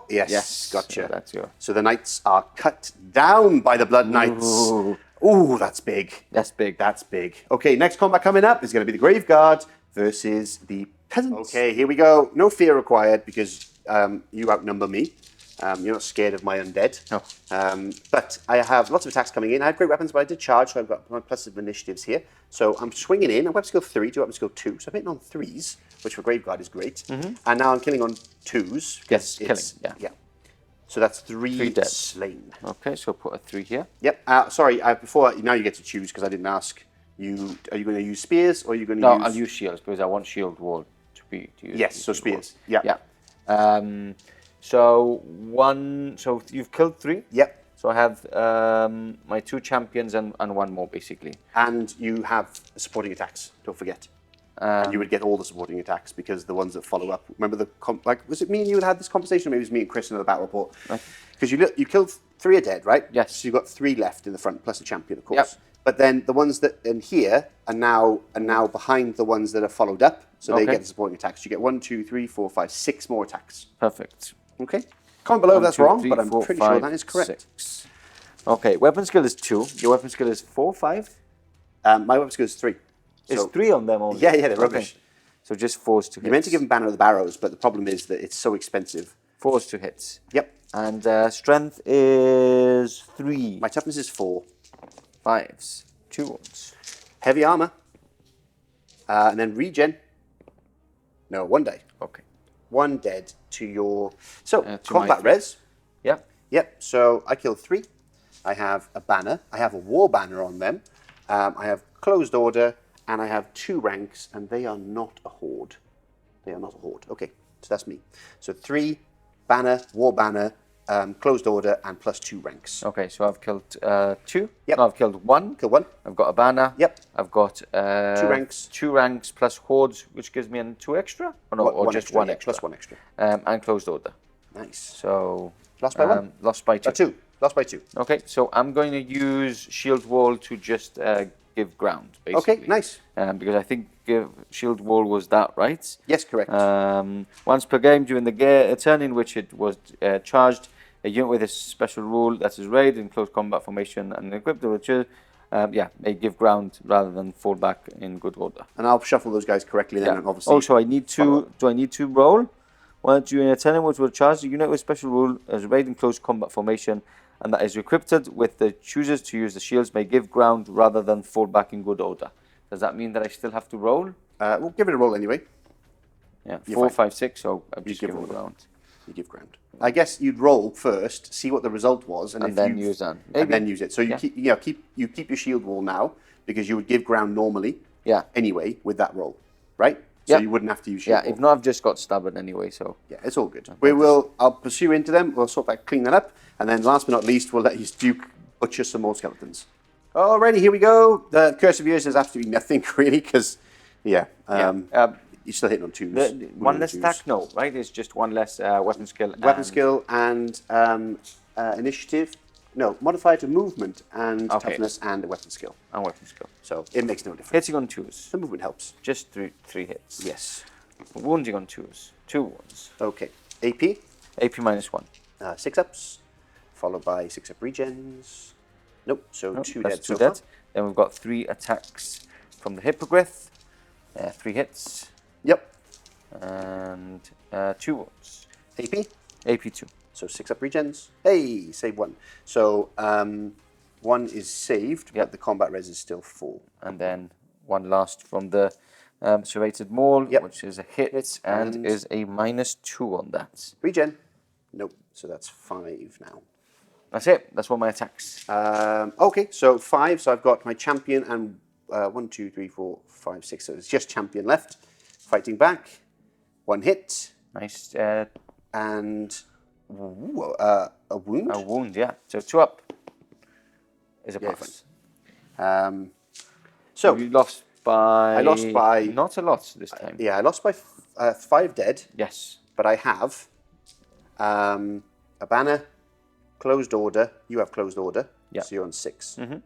yes, Yes. gotcha. So that's your. So the knights are cut down by the blood knights. Ooh. Ooh, that's big. That's big. That's big. Okay, next combat coming up is going to be the Grave Guard versus the peasants. Okay, here we go. No fear required because you outnumber me. You're not scared of my undead. No. But I have lots of attacks coming in. I have great weapons, but I did charge, so I've got my plus of initiatives here. So I'm swinging in. I'm weapon skill 3 to weapon skill 2. So I'm hitting on 3s, which for Grave Guard is great. And now I'm killing on 2s. Yes, killing, yeah. So that's three Three dead. slain. Okay, so put a 3 here. Yep. Sorry, before now you get to choose because I didn't ask. Are you going to use spears or are you going to No, use? I'll use shields because I want shield wall to use. Yes, so spears. Yeah. Yeah. So you've killed 3. Yep. So I have my 2 champions and 1 more basically. And you have supporting attacks. Don't forget. And you would get all the supporting attacks because the ones that follow up. Remember was it me and you that had this conversation? Or maybe it was me and Chris in the battle report. Because you killed 3 are dead, right? Yes. So you've got 3 left in the front plus a champion, of course. Yep. But then the ones that in here are now behind the ones that are followed up, so they get the supporting attacks. You get 1, 2, 3, 4, 5, 6 more attacks. Perfect. Okay. Comment below if that's 2, wrong, 3, but I'm 4, pretty 5, sure that is correct. 6. Okay, weapon skill is 2. Your weapon skill is 4, 5? My weapon skill is 3. It's So, 3 on them only. yeah, they're rubbish. So just 4s to hits. You meant to give him Banner of the Barrows, but the problem is that it's so expensive. 4s to hits. Yep. And strength is 3. My toughness is 4. 5s. 2 ones. Heavy armor. And then regen. No, 1 day. Okay. 1 dead to your... So, To combat my 3. res. Yep. Yep, so I killed 3. I have a banner. I have a war banner on them. I have closed order, and I have 2 ranks, and they are not a horde. They are not a horde. Okay, so that's me. So 3, banner, war banner, closed order, and plus 2 ranks. Okay, so I've killed 2. Yep. No, I've killed 1. Kill 1. I've got a banner. Yep. I've got 2 ranks. 2 ranks plus hordes, which gives me 2 extra. Or no, or just 1 extra. Plus 1 extra. And closed order. Nice. So Lost by 1? Lost by 2. 2. Lost by 2. Okay, so I'm going to use shield wall to just give ground, basically. Okay, nice. Because I think shield wall was that, right? Yes, correct. Once per game during the turn in which it was charged, a unit with a special rule that is raid in close combat formation and equipped with may give ground rather than fall back in good order. And I'll shuffle those guys correctly then, and obviously... Also, do I need to roll? Well, during a turn in which will charge, the unit with special rule as raid in close combat formation and that is equipped with the choosers to use the shields may give ground rather than fall back in good order. Does that mean that I still have to roll? We'll give it a roll anyway. Yeah, You're 4, fine. 5, 6, so I'm just give giving a roll. ground. You give ground. I guess you'd roll first, see what the result was, And then use that. And then use it. So you keep your shield wall now because you would give ground normally. Yeah. Anyway, with that roll, right? So you wouldn't have to use shield wall. If not, I've just got stubborn anyway. So yeah, it's all good. I'll pursue into them. We'll clean that up, and then last but not least, we'll let you Duke butcher some more skeletons. Alrighty, here we go. The Curse of Years does absolutely nothing really because, you're still hitting on 2s. One less attack? No, right? It's just 1 less weapon skill. Skill and initiative. No, modifier to movement and toughness and a weapon skill. And weapon skill. So it makes no difference. Hitting on 2s. The movement helps. Just 3 hits. Yes. Wounding on 2s. 2 wounds. Okay. AP. AP minus 1. 6 ups, followed by 6 up regens. Nope. So 2 that's dead 2 so dead. far. Then we've got 3 attacks from the Hippogryph. 3 hits. Yep. And 2 wounds. AP. AP 2. So 6 up regens. Hey, save 1. So 1 is saved, but the combat res is still 4. And then 1 last from the Serrated Maul, which is a hit and is a minus 2 on that. Regen. Nope. So that's 5 now. That's it. That's all my attacks. Okay, so 5. So I've got my champion and 1, 2, 3, 4, 5, 6. So it's just champion left. Fighting back. 1 hit. Nice. And a wound. A wound, yeah. So 2 up is a pass. So you lost by... I lost by... Not a lot this time. Yeah, I lost by 5 dead. Yes. But I have a banner, closed order. You have closed order. Yeah. So you're on 6. Mm-hmm.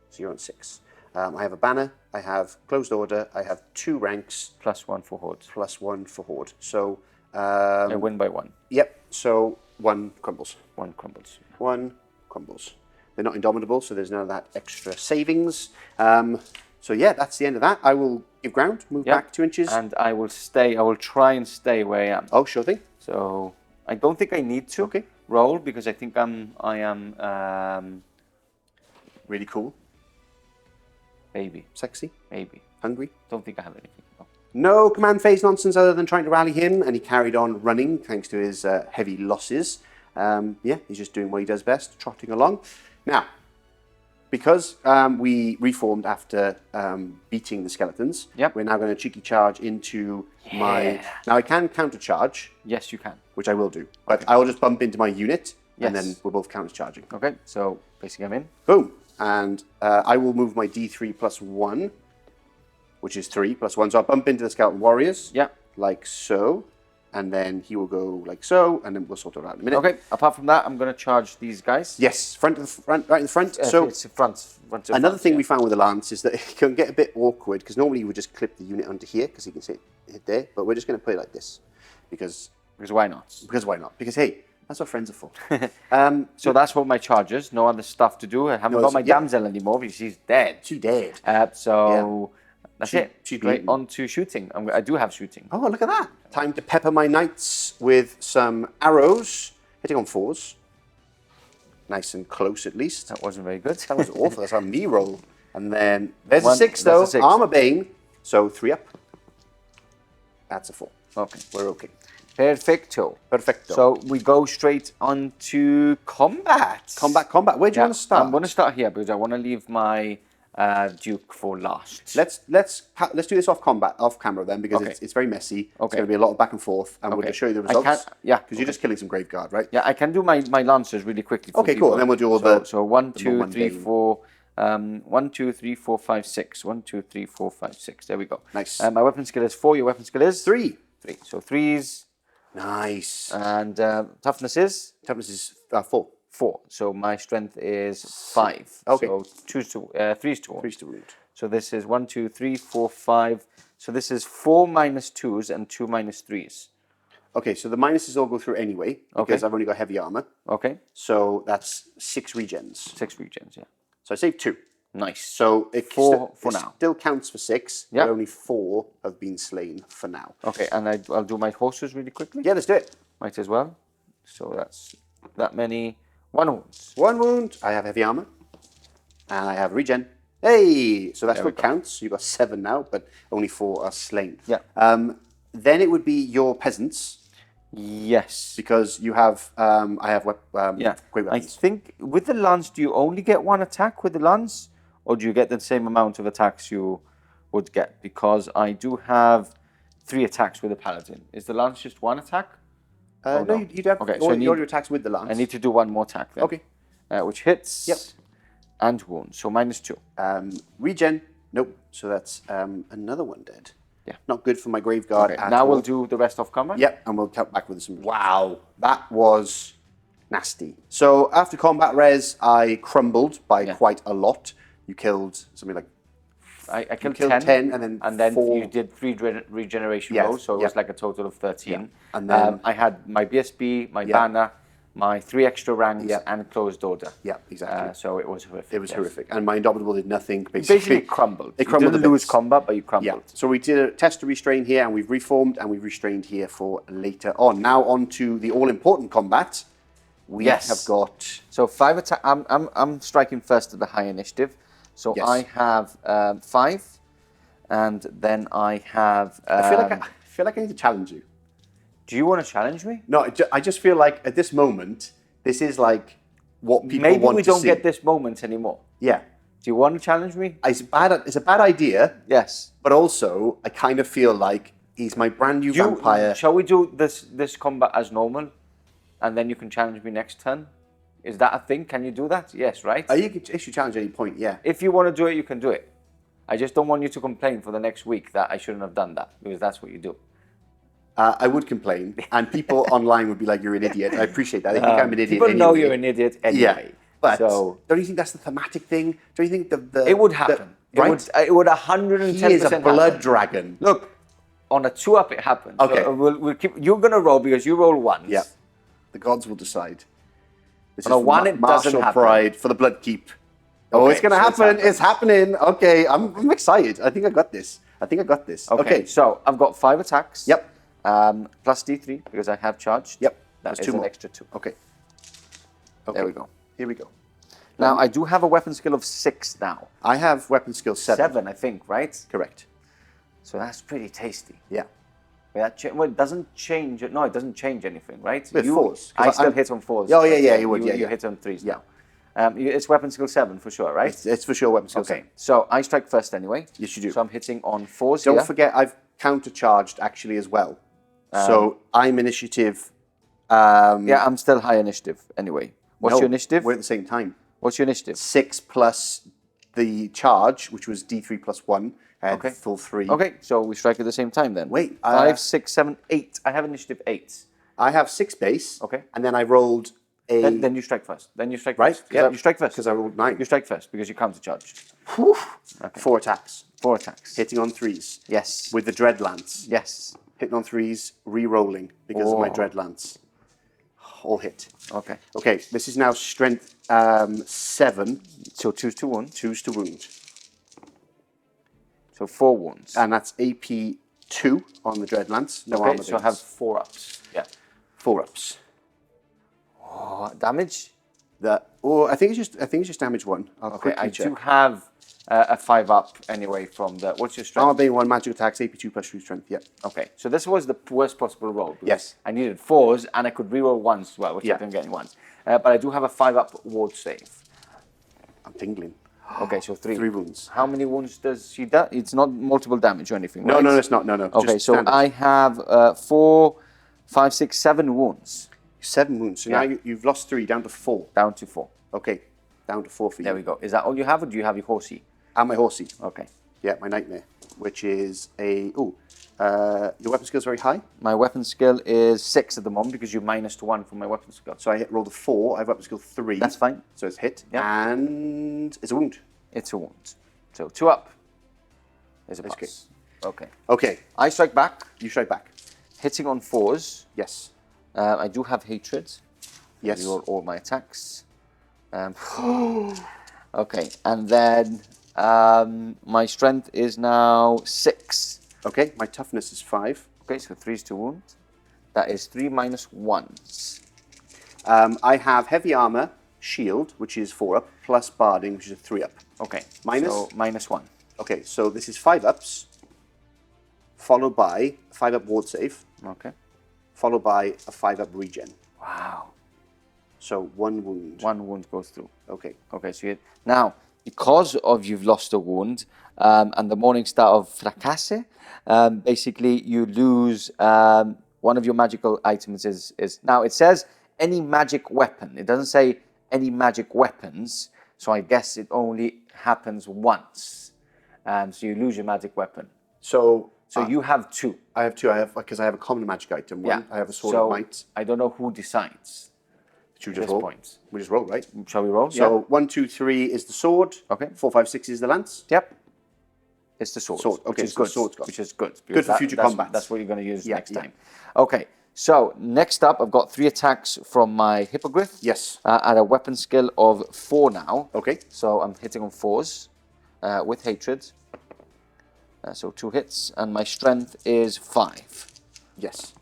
So you're on 6. I have a banner. I have closed order. I have 2 ranks. Plus 1 for Horde. Plus 1 for Horde. So... I win by 1. Yep. So 1 crumbles. 1 crumbles. 1 crumbles. They're not indomitable, so there's none of that extra savings. So yeah, that's the end of that. I will give ground, move back 2 inches. And I will stay, I will try and stay where I am. Oh, sure thing. So I don't think I need to roll because I think I am really cool. Maybe. Sexy. Maybe. Hungry. Don't think I have anything. No. No command phase nonsense other than trying to rally him, and he carried on running thanks to his heavy losses. Yeah, he's just doing what he does best, trotting along. Now, because we reformed after beating the skeletons, we're now going to cheeky charge into my... Now, I can counter-charge. Yes, you can. Which I will do. But I will just bump into my unit, and then we're both counter-charging. Okay, so basically I'm in. Boom. And I will move my D3 plus 1, which is 3 plus 1. So I'll bump into the skeleton warriors. Yeah. Like so. And then he will go like so, and then we'll sort it out in a minute. Okay, apart from that, I'm going to charge these guys. Yes, right in the front. So it's front another thing we found with the lance is that it can get a bit awkward, because normally you would just clip the unit onto here, because you can see it hit there, but we're just going to play it like this. Because why not? Because why not? Because, hey, that's what friends are for. So that's what my charge is. No other stuff to do. I haven't got my Damsel anymore, because she's dead. She's dead. That's it. Straight on to shooting. I do have shooting. Oh, look at that. Time to pepper my knights with some arrows. Hitting on 4s. Nice and close, at least. That wasn't very good. That was awful. That's a me roll. And then there's a 6, though. Armour Bane. So 3 up. That's a 4. Okay. We're okay. Perfecto. So we go straight on to combat. Combat. Where do you want to start? I'm going to start here, because I want to leave my Duke for last. Let's do this off camera then, because it's very messy. It's going to be a lot of back and forth, and we'll just show you the results. Because you're just killing some Graveguard, right? Yeah, I can do my lancers really quickly. Okay, cool. And then we'll do all the. So 1, 2, 3, 4. 1, 2, 3, 4, 5, 6. 1, 2, 3, 4, 5, 6. There we go. Nice. My weapon skill is 4. Your weapon skill is 3. So 3s. Nice. And toughness is 4. 4. So my strength is 5. Okay. So 3s to 1. 3s to wound. So this is 1, 2, 3, 4, 5. So this is 4 minus 2s and 2 minus 3s. Okay, so the minuses all go through anyway, because I've only got heavy armor. Okay. So that's 6 regens. 6 regens, yeah. So I saved 2. Nice. So it now. Still counts for 6, but only 4 have been slain for now. Okay, and I'll do my horses really quickly. Yeah, let's do it. Might as well. So that's that many. 1 wound. 1 wound. I have heavy armor. And I have regen. Hey! So that's what counts. You've got 7 now, but only 4 are slain. Yeah. Then it would be your peasants. Yes. Because you have, I have great weapons. I think with the lance, do you only get 1 attack with the lance? Or do you get the same amount of attacks you would get? Because I do have 3 attacks with the Paladin. Is the lance just 1 attack? No, you do have all your attacks with the lance. I need to do 1 more attack then. Okay. Which hits and wounds. So minus 2. Regen. Nope. So that's another 1 dead. Yeah. Not good for my Graveguard. Okay. Now we'll do the rest of combat. Yep, and we'll count back with some. Wow, that was nasty. So after combat res, I crumbled by quite a lot. You killed something like. I killed 10, and then 4. You did 3 regeneration rolls, so it was like a total of 13. Yeah. And then I had my BSB, my banner, my 3 extra ranks, and closed order. Yeah, exactly. So it was horrific. It was horrific, and my Indomitable did nothing. Basically crumbled. It crumbled. You didn't lose combat, but you crumbled. Yeah. So we did a test to restrain here, and we've reformed, and we've restrained here for later on. Now on to the all-important combat. We have got. So 5 attack. I'm striking first at the high initiative. So I have 5, and then I have. I feel like I need to challenge you. Do you want to challenge me? No, I just feel like at this moment, this is like what people want to see. Maybe we don't get this moment anymore. Yeah. Do you want to challenge me? It's a bad idea. Yes. But also, I kind of feel like he's my brand new vampire. Shall we do this combat as normal, and then you can challenge me next turn? Is that a thing? Can you do that? Yes, right? You can issue challenge at any point, yeah. If you want to do it, you can do it. I just don't want you to complain for the next week that I shouldn't have done that, because that's what you do. I would complain, and people online would be like, you're an idiot. I appreciate that. They think I'm an idiot People know you're an idiot anyway. Yeah, but don't you think that's the thematic thing? Don't you think the it would happen. Right? It would 110% He is a blood dragon. Look, on a 2-up it happens. Okay. So we'll keep. You're going to roll because you roll once. Yeah. The gods will decide. This on a 1, it doesn't happen. Pride for the blood keep. Oh, it's going to happen. It's happening. Okay, I'm excited. I think I got this. Okay, so I've got 5 attacks. Yep. Plus D3 because I have charged. Yep. That is an extra 2. Okay. There we go. Here we go. Now, I do have a weapon skill of 6 now. I have weapon skill 7. 7, I think, right? Correct. So that's pretty tasty. Yeah. Well, it doesn't change. No, it doesn't change anything, right? With fours, 'cause I still I'm- hit on fours. Oh, yeah, but, yeah, you would, yeah, You yeah. hit on threes Yeah. now. It's weapon skill 7 for sure, right? It's for sure weapon skill Okay, 7. so I strike first anyway. Yes, you do. So I'm hitting on fours Don't here. forget, I've countercharged actually as well. So I'm initiative. Yeah, I'm still high initiative anyway. What's no, your initiative? We're at the same time. What's your initiative? 6 plus the charge, which was D3 plus 1. I had Okay. full 3. Okay, so we strike at the same time then. Wait, 5, 6, 7, 8. I have initiative 8. I have 6 base. Okay. And then I rolled a. Then you strike first. Then you strike Right? first. Yeah, you strike first. Because I rolled 9. You strike first because you countercharged. Whew. 4 attacks. 4 attacks. Hitting on 3s. Yes. With the Dread Lance. Yes. Hitting on 3s, re-rolling because of my Oh. Dread Lance. All hit. Okay. Okay, this is now strength 7. So 2 to wound. 2s to wound. So 4 wounds. And that's AP 2 on the Dread Lance. No Okay, armor so I base. have 4 ups. Yeah. 4 ups. Oh, damage? I think it's just damage 1. I'll Okay, quickly I check. do have a 5 up anyway from the. What's your strength? Armor being 1, magic attacks, AP 2 plus 3 strength. Yeah. Okay, so this was the worst possible roll. because Yes. I needed 4s and I could reroll once as well, which Yeah. I didn't get once. But I do have a 5 up ward save. I'm tingling. Okay, so 3. 3 wounds. How many wounds does she do? It's not multiple damage or anything, No, right? no, it's not. No, no. Okay, just so standard. I have 4, 5, 6, 7 wounds. 7 wounds. So Yeah. now you've lost 3 down to 4. Down to 4. Okay, down to 4 for you. There we go. Is that all you have, or do you have your horsey? And my horsey. Okay. Yeah, my nightmare, which is a your weapon skill's very high. My weapon skill is 6 at the moment because you -1 from my weapon skill. So I rolled a 4. I have weapon skill 3. That's fine. So it's hit. Yeah. And it's a wound. It's a wound. So 2 up. There's a That's pass. Okay. Okay, I strike back, you strike back. hitting on 4s. Yes. I do have hatred. Yes. Reroll all my attacks. Okay, and then my strength is now 6. Okay, my toughness is 5. Okay, so 3s to wound. That is 3 minus 1s. I have heavy armor, shield, which is 4 up, plus barding, which is a 3 up. Okay. Minus? So -1. Okay, so this is 5 ups, followed by a 5 up ward save, Okay. followed by a 5 up regen. Wow. So 1 wound. 1 wound goes through. Okay. Okay, so now, because of you've lost a wound, and the Morning Star of Fracasse, basically you lose one of your magical items is now it says any magic weapon. It doesn't say any magic weapons, so I guess it only happens once. So you lose your magic weapon. So So you have 2. I have 2. I have because I have a common magic item. One. I have a sword so of might. I don't know who decides Should we at just this roll? point. We just roll, right? Shall we roll? So 1, 2, 3 is the sword. Okay. 4, 5, 6 is the lance. Yep. It's the sword. Sword, okay, Which is so good. sword's got- Which is good. Good because for future that's, combats. That's what you're going to use Yeah, next yeah. time. Okay. So next up, I've got 3 attacks from my Hippogryph. Yes. At a weapon skill of 4 now. Okay. So I'm hitting on 4s with hatred. So 2 hits, and my strength is 5. Yes.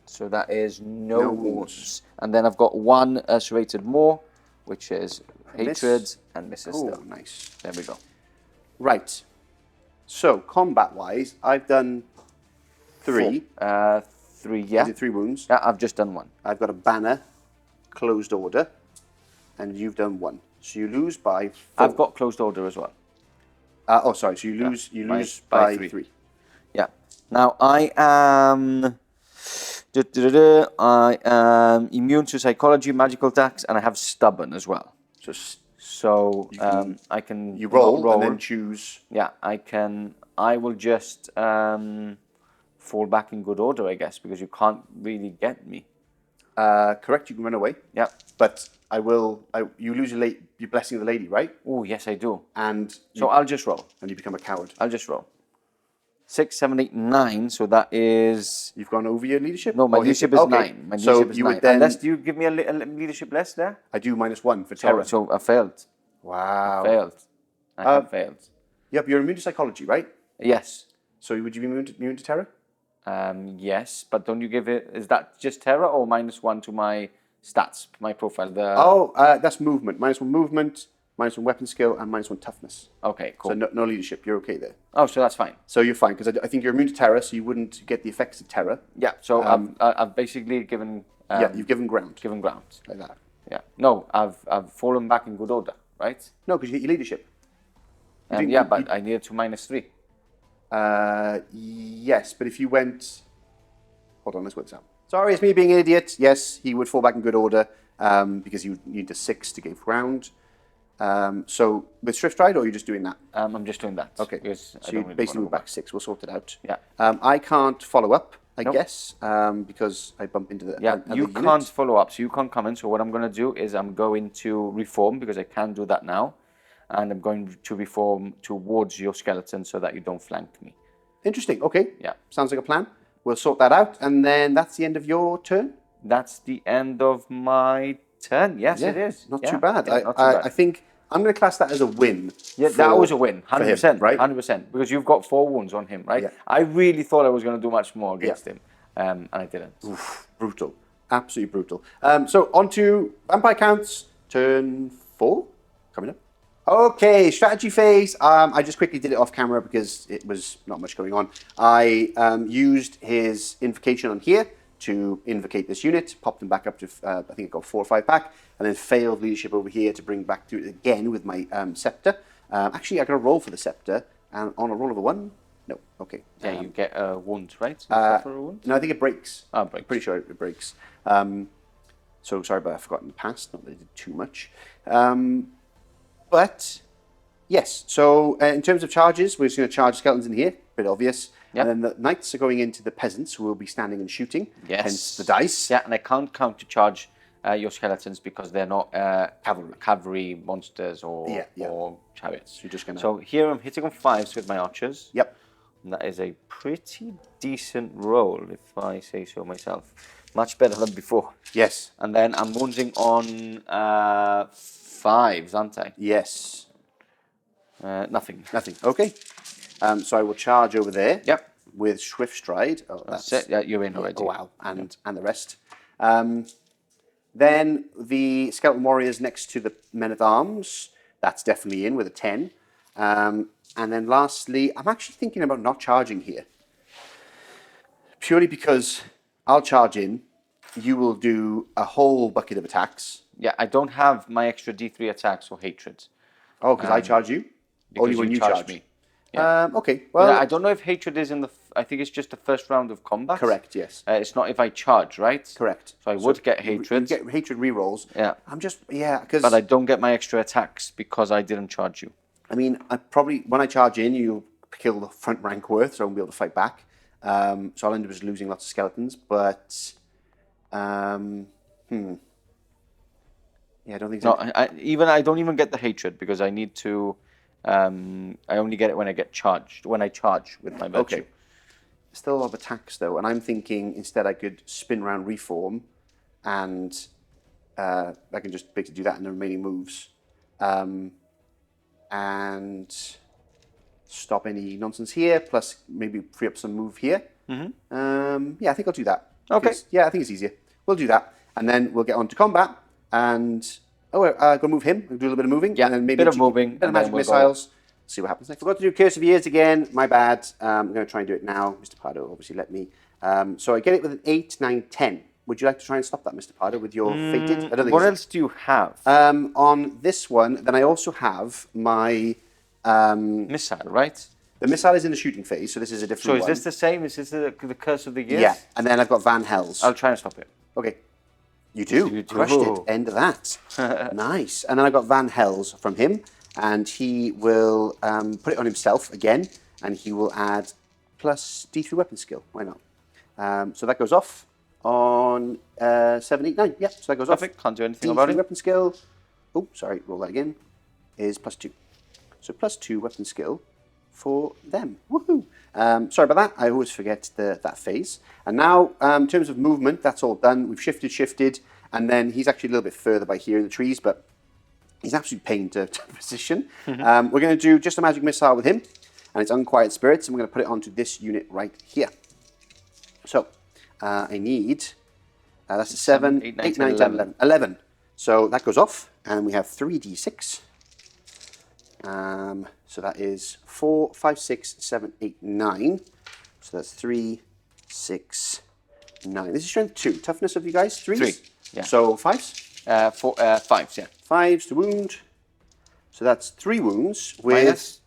So that is no No wounds. wounds. And then I've got 1 serrated more, which is Miss. hatred and misses Oh, still. nice. There we go. Right. So combat-wise, I've done 3. 3, yeah. Is it 3 wounds? Yeah, I've just done 1. I've got a banner, closed order, and you've done 1. So you lose by 4. I've got closed order as well. Sorry. So you lose. You by- lose by by 3. 3. Yeah. Now I am. I am immune to psychology, magical attacks, and I have stubborn as well. So I can. You roll, not and then choose. Yeah, I can. I will just fall back in good order, I guess, because you can't really get me. Correct. You can run away, Yeah. but I will. You lose your blessing of the lady, right? Oh, yes, I do. And So I'll just roll. you become a coward. I'll just roll. 6, 7, 8, 9. So that is. You've gone over your leadership. No, my Or leadership hit- is okay. 9. My So leadership is you 9. would then. Unless you give me a leadership less there. I do -1 for terror. So I failed. Wow. Failed. I have failed. Yep. You're immune to psychology, right? Yes. So would you be immune to terror? Yes, but don't you give it? Is that just terror or -1 to my stats, my profile? That's movement. -1 movement. -1 weapon skill, and -1 toughness. Okay, cool. So no leadership. You're okay there. Oh, so that's fine. So you're fine, because I think you're immune to terror, so you wouldn't get the effects of terror. Yeah, so I've basically given... yeah, you've given ground. Given ground. Like that. Yeah. No, I've fallen back in good order, right? No, because you get your leadership. Yeah, but I needed to -3. Yes, but if you went... Hold on, let's work this out. Sorry, it's me being an idiot. Yes, he would fall back in good order because you need a 6 to give ground. So with Swift Stride, or are you just doing that? I'm just doing that. Okay, Because so you basically move back 6. We'll sort it out. Yeah. I can't follow up, I Nope. guess, because I bump into the Yeah, other you unit. can't follow up, so you can't come in. So what I'm going to do is I'm going to reform, because I can do that now. And I'm going to reform towards your skeleton so that you don't flank me. Interesting. Okay. Yeah. Sounds like a plan. We'll sort that out, and then that's the end of your turn. That's the end of my turn. Yes, it is. Not Yeah, too bad. yeah, not too bad. I think I'm going to class that as a win. Yeah, that was a win, 100%, right? 100%, because you've got 4 wounds on him, right? Yeah. I really thought I was going to do much more against him, and I didn't. Oof, brutal. Absolutely brutal. So on to Vampire Counts, turn 4, coming up. Okay, strategy phase. I just quickly did it off camera because it was not much going on. I used his invocation on here to invocate this unit, popped them back up to, I think it got 4 or 5 back, and then failed leadership over here to bring back to it again with my scepter. Actually, I got a roll for the scepter, and on a roll of a 1, no, okay. Yeah, you get a wound, right? For a wound? No, I think it breaks. Oh, breaks. Pretty sure it breaks. So sorry, but I forgot in the past, not that I did too much. But yes, so in terms of charges, we're just going to charge skeletons in here, bit obvious. Yep. And then the knights are going into the peasants who will be standing and shooting, Yes. hence the dice. Yeah, and I can't counter-charge your skeletons because they're not cavalry monsters or chariots. So you're just gonna... So here I'm hitting on 5s with my archers. Yep. And that is a pretty decent roll, if I say so myself. Much better than before. Yes. And then I'm wounding on 5s, aren't I? Yes. Nothing. Nothing. Okay. So I will charge over there. Yep. With Swift Stride. Oh, That's it. Yeah, you're in already. Oh, wow. And the rest. Then the Skeleton Warriors next to the Men-at-Arms. That's definitely in with a 10. And then lastly, I'm actually thinking about not charging here. Purely because I'll charge in. You will do a whole bucket of attacks. Yeah, I don't have my extra D3 attacks or hatred. Oh, because I charge you? Only when you charge me. Okay, well... Yeah, I don't know if hatred is in the... I think it's just the first round of combat. Correct, yes. It's not if I charge, right? Correct. So I would get hatred. You get hatred rerolls. Yeah. I'm just... Yeah, because... But I don't get my extra attacks because I didn't charge you. I mean, I probably... When I charge in, you'll kill the front rank worth, so I won't be able to fight back. So I'll end up just losing lots of skeletons, but... Yeah, I don't think so. No, I don't even get the hatred because I need to... I only get it when I get charged, when I charge with my virtue. Okay. Still a lot of attacks, though, and I'm thinking instead I could spin around reform, and I can just basically do that in the remaining moves, and stop any nonsense here, plus maybe free up some move here. Mm-hmm. Yeah, I think I'll do that. Okay. Yeah, I think it's easier. We'll do that, and then we'll get on to combat, and... Oh, I'm going to move him. We'll do a little bit of moving. Yeah, and then maybe bit of moving. Bit of magic missiles. See what happens next. Forgot to do Curse of Years again. My bad. I'm going to try and do it now. Mr. Pardo obviously let me. So I get it with an 8, 9, 10. Would you like to try and stop that, Mr. Pardo, with your Fated? I don't think what else do you have? On this one, then I also have my... Missile, right? The missile is in the shooting phase, so this is a different one. So is this the same? Is this the Curse of the Years? Yeah, and then I've got Van Hels. I'll try and stop it. Okay. You do. You do. Crushed it. End of that. Nice. And then I got Van Hels from him, and he will put it on himself again, and he will add plus D3 weapon skill. Why not? So that goes off on 7, 8, 9. Yeah, so that goes Perfect. off. Can't do anything D3 about it. weapon skill. Oh, sorry. Roll that again. Is plus 2. So plus 2 weapon skill for them. Woohoo! Sorry about that. I always forget that phase. And now, in terms of movement, that's all done. We've shifted, and then he's actually a little bit further by here in the trees, but he's absolute pain to position. We're going to do just a magic missile with him, and it's Unquiet Spirits, and we're going to put it onto this unit right here. So, I need, that's a 7, 8, 9, 10, 11. 11. So that goes off, and we have 3d6. So that is 4, 5, 6, 7, 8, 9. So that's 3, 6, 9. This is strength 2. Toughness of you guys? 3s? 3. Yeah. So 5s? 5s, yeah. 5s to wound. So that's 3 wounds with... Minus?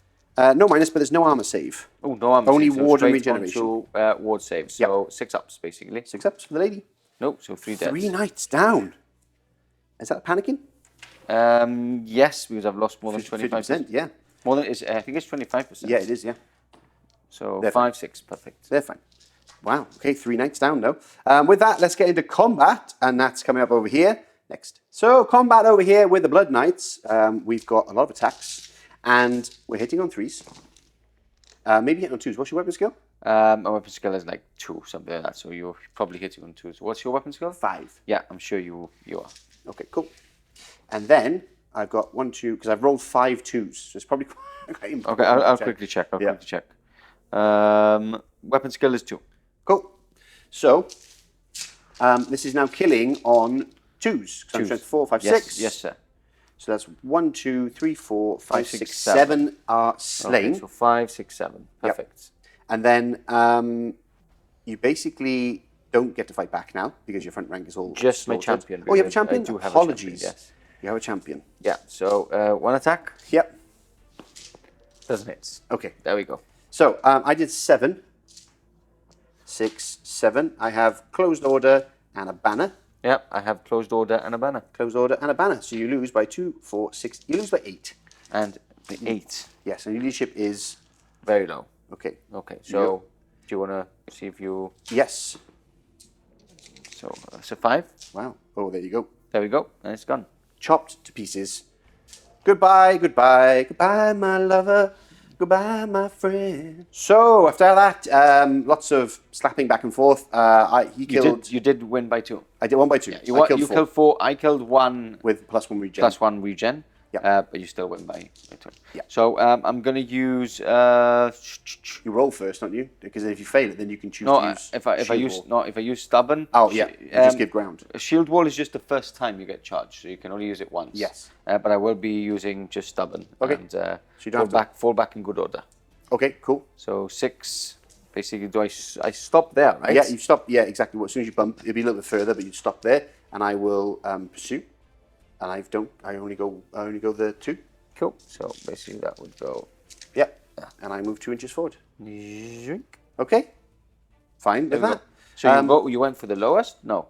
No minus, but there's no armor save. Oh, no armor Only save, so ward and straight regeneration. onto, ward saves. So 6 ups, basically. 6 ups for the lady. Nope, so 3 deaths. 3 knights down. Is that panicking? Yes, because I've lost more than 25%. 50%, yeah. More than, I think it's 25%. Yeah, it is, yeah. So They're 5, 6, perfect. They're fine. Wow, okay, 3 knights down though. With that, let's get into combat, and that's coming up over here next. So, combat over here with the Blood Knights. We've got a lot of attacks, and we're hitting on 3s. Maybe hitting on 2s. What's your weapon skill? My weapon skill is like 2, something like that, so you're probably hitting on 2s. What's your weapon skill? 5. Yeah, I'm sure you are. Okay, cool. And then I've got 1, 2, because I've rolled 5 2s, so it's probably quite important. Okay, I'll quickly check. Quickly check. Weapon skill is 2. Cool. So, this is now killing on 2s. So I'm strength 4, 5, 6. Yes, sir. So that's 1, 2, 3, 4, 5, 6, 7 are slain. Okay, so 5, 6, 7. Perfect. Yep. And then you basically don't get to fight back now because your front rank is all Just my slaughtered. champion. Oh, you have a champion? I do have Apologies. a champion, yes. You have a champion. Yeah, so 1 attack. Yep. Doesn't hit. Okay. There we go. So I did 7. 6, 7. I have closed order and a banner. Yep, I have closed order and a banner. Closed order and a banner. So you lose by 2, 4, 6. You lose by 8. And the 8. Yes, and your leadership is... Very low. Okay. Okay, so do you want to see if you... Yes. So 5. Wow. Oh, there you go. There we go, and it's gone. Chopped to pieces. Goodbye, goodbye, goodbye, my lover. Goodbye, my friend. So after that, lots of slapping back and forth. He killed. You did win by 2. I did 1 by 2. Yeah, I killed you 4 killed 4. I killed 1 with +1 regen. plus 1 regen. Yeah. But you still win by 2. Yeah. So I'm gonna use. You roll first, don't you? Because if you fail it, then you can choose to use. If I use stubborn. Oh yeah. You just give ground. A shield wall is just the first time you get charged, so you can only use it once. Yes. But I will be using just stubborn. Okay. And So you don't fall back in good order. Okay. Cool. So 6. Basically, I stop there, right? Yeah. You stop. Yeah. Exactly. As soon as you bump, it'll be a little bit further, but you stop there, and I will pursue. And I only go the 2. Cool. So basically that would go. Yeah. And I move 2 inches forward. Okay. Fine with that. So you went for the lowest? No.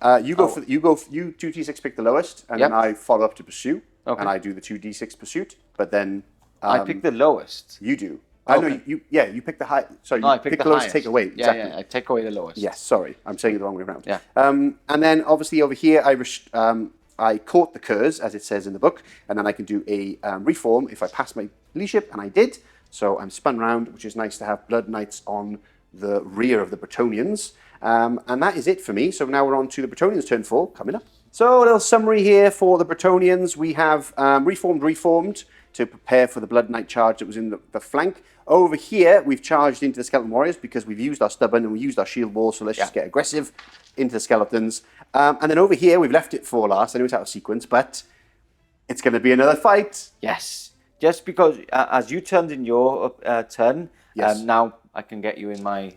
You 2d6 pick the lowest, and then I follow up to pursue, and I do the 2d6 pursuit. But then I pick the lowest. You do. Okay. No, you pick the high. Sorry, No, I you pick pick the the lowest. highest. Take away. Yeah, Exactly. yeah. I take away the lowest. Yes. Sorry, I'm saying it the wrong way around. Yeah. And then obviously over here, I caught the curse, as it says in the book, and then I can do a reform if I pass my leadership, and I did. So I'm spun round, which is nice to have Blood Knights on the rear of the Bretonnians. And that is it for me. So now we're on to the Bretonnians' turn 4, coming up. So a little summary here for the Bretonnians. We have reformed to prepare for the Blood Knight charge that was in the flank. Over here, we've charged into the Skeleton Warriors because we've used our stubborn and we used our shield wall, so let's just get aggressive into the skeletons. And then over here, we've left it for last. I know it's out of sequence, but it's going to be another fight. Yes. Just because as you turned in your turn, Yes. now I can get you in my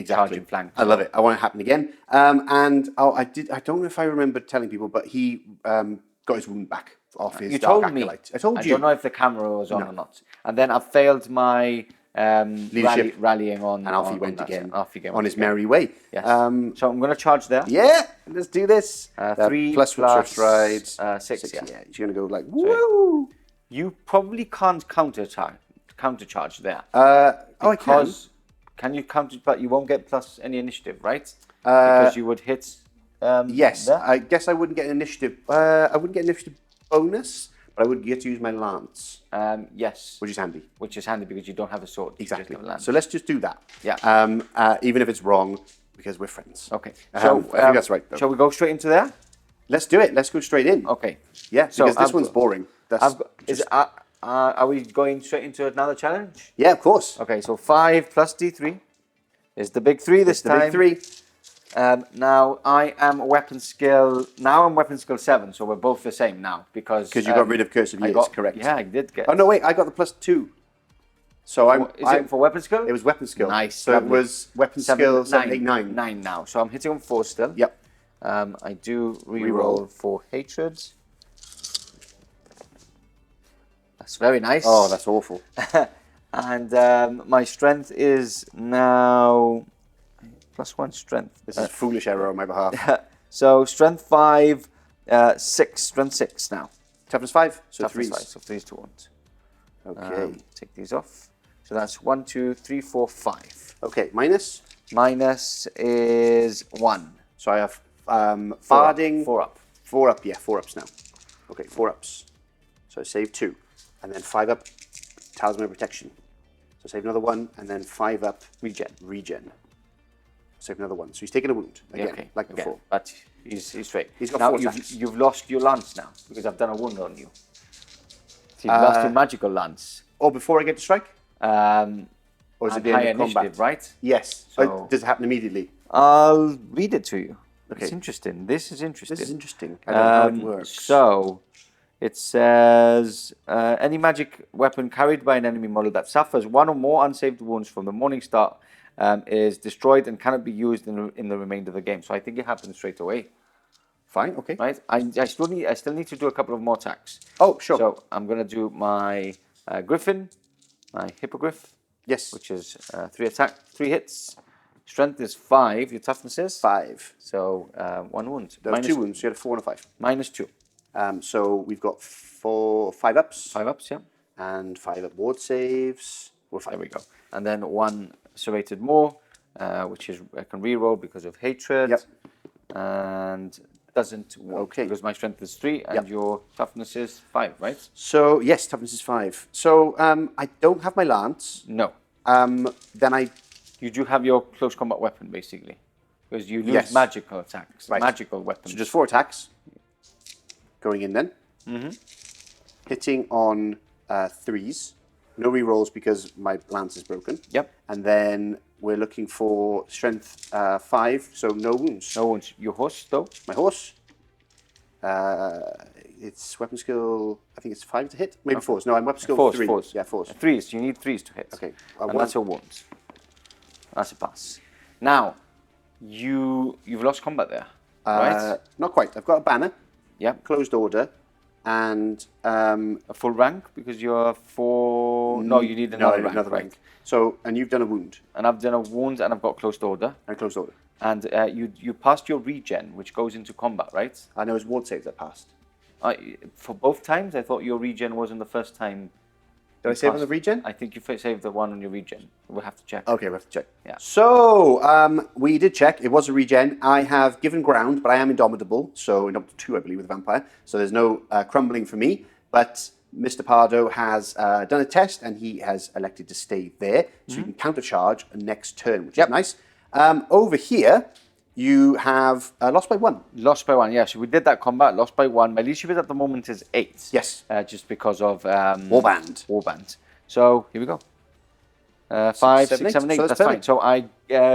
charging flank. I love it. I want it to happen again. I don't know if I remember telling people, but he got his wound back off his Dark Acolyte. I told you. I don't know if the camera was on or not. And then I failed my Leadership. rallying on. And off he on went that. again. Off he on his merry way. Yes. So I'm going to charge there. Yeah, let's do this. 3 plus Swift Rides. 6, yeah. Yeah, you're going to go like, woo! You probably can't countercharge there. I can. Can you counter? But you won't get plus any initiative, right? Because you would hit. Yes, there. I guess I wouldn't get an initiative. I wouldn't get an initiative bonus, but I would get to use my lance. Yes. Which is handy. Which is handy because you don't have a sword. Exactly. You just have a lance. So let's just do that. Yeah. Even if it's wrong, because we're friends. Okay. I think that's right, though. Shall we go straight into there? Let's do it. Let's go straight in. Okay. Yeah, So because this one's boring. Are we going straight into another challenge? Yeah, of course. Okay, so 5 plus D3 is the big 3 this The time. big 3. Now I am weapon skill. Now I'm weapon skill 7, so we're both the same now because you got rid of Curse of Years, correct? Yeah, I did get. Oh no, wait, I got the +2. So Is it for weapon skill? It was weapon skill. Nice. So lovely. it was weapon skill 7, 8, 9. 9 now. So I'm hitting on 4 still. Yep. I do reroll for hatred. That's very nice. Oh, that's awful. And my strength is now +1 strength. This is a foolish error on my behalf. So strength 5, 6, strength 6 now. Toughness 5, so Toughness 3s. 5, so 3s to 1s. Okay. Take these off. So that's 1, 2, 3, 4, 5. Okay, minus. Minus is 1. So I have Barding. 4 up. 4 up, yeah, 4 ups now. Okay, 4 ups. So save 2. And then 5 up, Talisman of Protection. So save another 1, and then 5 up, regen. Save another 1. So he's taking a wound again, like before. But he's straight. He's got now 4 attacks. you've lost your lance now because I've done a wound on you. So you've lost your magical lance. Oh, before I get to strike? Or is it the high end of combat? initiative, right? Yes. So- Does it happen immediately? I'll read it to you. Okay. It's interesting. This is interesting. This is interesting. I don't know how it works. So, it says any magic weapon carried by an enemy model that suffers 1 or more unsaved wounds from the morning start is destroyed and cannot be used in the remainder of the game. So I think it happens straight away. Fine, okay. Right? I still need to do a couple of more attacks. Oh, sure. So I'm gonna do my Griffin, my Hippogryph, yes. which is 3 hits. Strength is 5. Your toughness is 5. So 1 wound. There were 2 wounds. You had a 4 and a 5. -2. So we've got 5 ups. 5 ups, yeah. And 5 up ward saves. There we go. And then 1 serrated more, which is I can reroll because of hatred. Yep. And doesn't work Okay. because my strength is 3 and Yep. your toughness is 5, right? So, yes, toughness is 5. So I don't have my lance. No. Then You do have your close combat weapon basically. Because you lose Yes. magical attacks. Right. Magical weapons. So just 4 attacks. Going in then. Hitting on 3s. No rerolls because my lance is broken. Yep. And then we're looking for strength 5, so no wounds. No wounds. Your horse though? My horse. It's weapon skill, I think it's 5 to hit. Maybe 4s. No, I'm weapon skill 3. Fours. Yeah, 4s. 3s. You need 3s to hit. Okay. And one- that's a wound. That's a pass. Now, you've lost combat there, right? Not quite. I've got a banner, Yep. closed order, and A full rank because you're 4. No, you need another rank. Right? So, and you've done a wound And I've done a wound and I've got closed order. and closed order. And you passed your regen, which goes into combat, right? I know it's ward saves that passed. For both times, I thought your regen wasn't the first time. Did I save on the regen? I think you saved the one on your regen. We'll have to check. Okay, we have to check. Yeah. So, we did check. It was a regen. I have given ground, but I am indomitable. So, indomitable 2, I believe, with a vampire. So, there's no crumbling for me. But Mr. Pardo has done a test, and he has elected to stay there. So, you can countercharge next turn, which is nice. Over here, you have lost by 1. Lost by 1, yeah. So we did that combat, lost by 1. My leadership at the moment is 8. Yes. Just because of... Warband. Warband. So, here we go. 5, 6, 7, 8. So That's that's fine. So I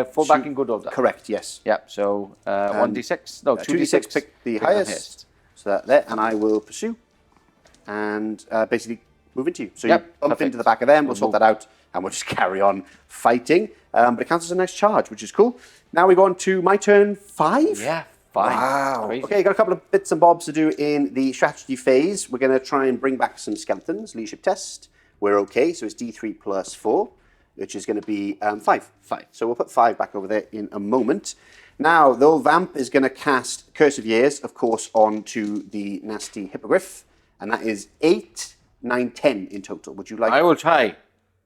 fall back in good order. Correct, yes. Yeah, so 1d6. No, 2d6. Pick the highest. So that there, and I will pursue and basically move into you. So you bump perfect. into the back of them, we'll sort that out, and we'll just carry on fighting. But it counts as a nice charge, which is cool. Now we go on to my turn 5. Yeah, 5. Wow. Crazy. Okay, got a couple of bits and bobs to do in the strategy phase. We're going to try and bring back some skeletons. Leadership test. We're okay, so it's D3 plus 4, which is going to be 5. 5. So we'll put 5 back over there in a moment. Now, the old vamp is going to cast Curse of Years, of course, onto the nasty Hippogryph. And that is 8, 9, 10 in total. Would you like... I will try.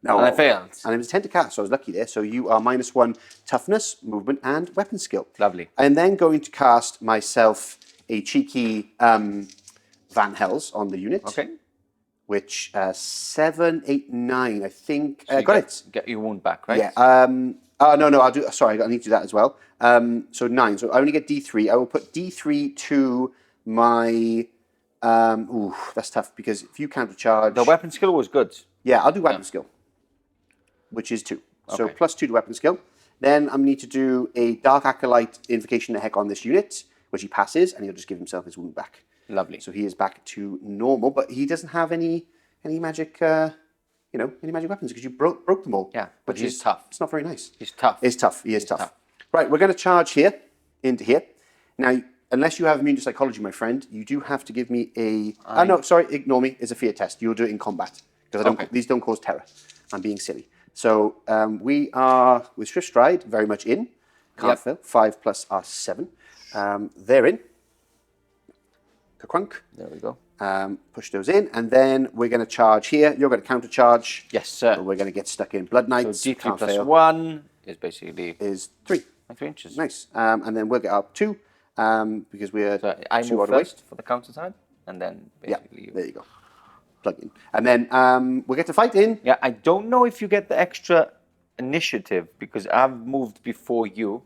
No. And I failed. And it was 10 to cast, so I was lucky there. So you are -1 toughness, movement, and weapon skill. Lovely. I'm then going to cast myself a cheeky Van Hells on the unit. Okay. Which 7, 8, 9, I think. So you got it. Get your wound back, right? Yeah. Oh, no, I'll do. Sorry, I need to do that as well. So 9. So I only get D3. I will put D3 to my. Ooh, that's tough because if you countercharge. The weapon skill was good. Yeah, I'll do weapon skill, which is 2. So Okay. +2 to weapon skill. Then I need to do a Dark Acolyte Invocation of Heck on this unit, which he passes, and he'll just give himself his wound back. Lovely. So he is back to normal, but he doesn't have any magic, any magic weapons because you broke them all. Yeah, but he's tough. It's not very nice. He's tough. It's tough. He is tough. Right, we're going to charge here, into here. Now, unless you have immune to psychology, my friend, you do have to give me a... no, sorry, ignore me. It's a fear test. You'll do it in combat. Because these don't cause terror. I'm being silly. So we are, with Swift Stride, very much in. Can't fail. 5 plus our 7. They're in. Ka-crunk. There we go. Push those in, and then we're going to charge here. You're going to counter charge. Yes, sir. So we're going to get stuck in. Blood Knights. So D3 plus 1 is basically... Is 3. Like 3 inches. Nice. And then we'll get up 2, because we're I 2 move out away. first for the counter side, and then basically... There you go. Plug in. And then we'll get to fight in. Yeah, I don't know if you get the extra initiative, because I've moved before you.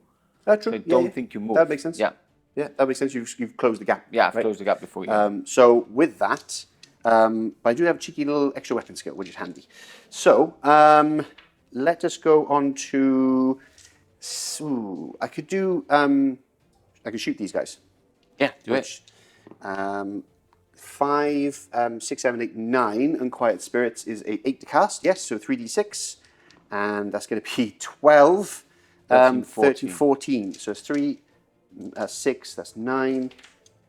True. So I don't think you moved. That makes sense. Yeah. Yeah, that makes sense. You've closed the gap. Yeah, I've closed the gap before you. So with that, I do have a cheeky little extra weapon skill, which is handy. So let us go on to... I could do... I could shoot these guys. Yeah, do it. 5, 6, 7, 8, 9. Unquiet Spirits is a 8 to cast. Yes, so 3d6. And that's going to be 12. 13, 14. So it's 3, 6, that's 9,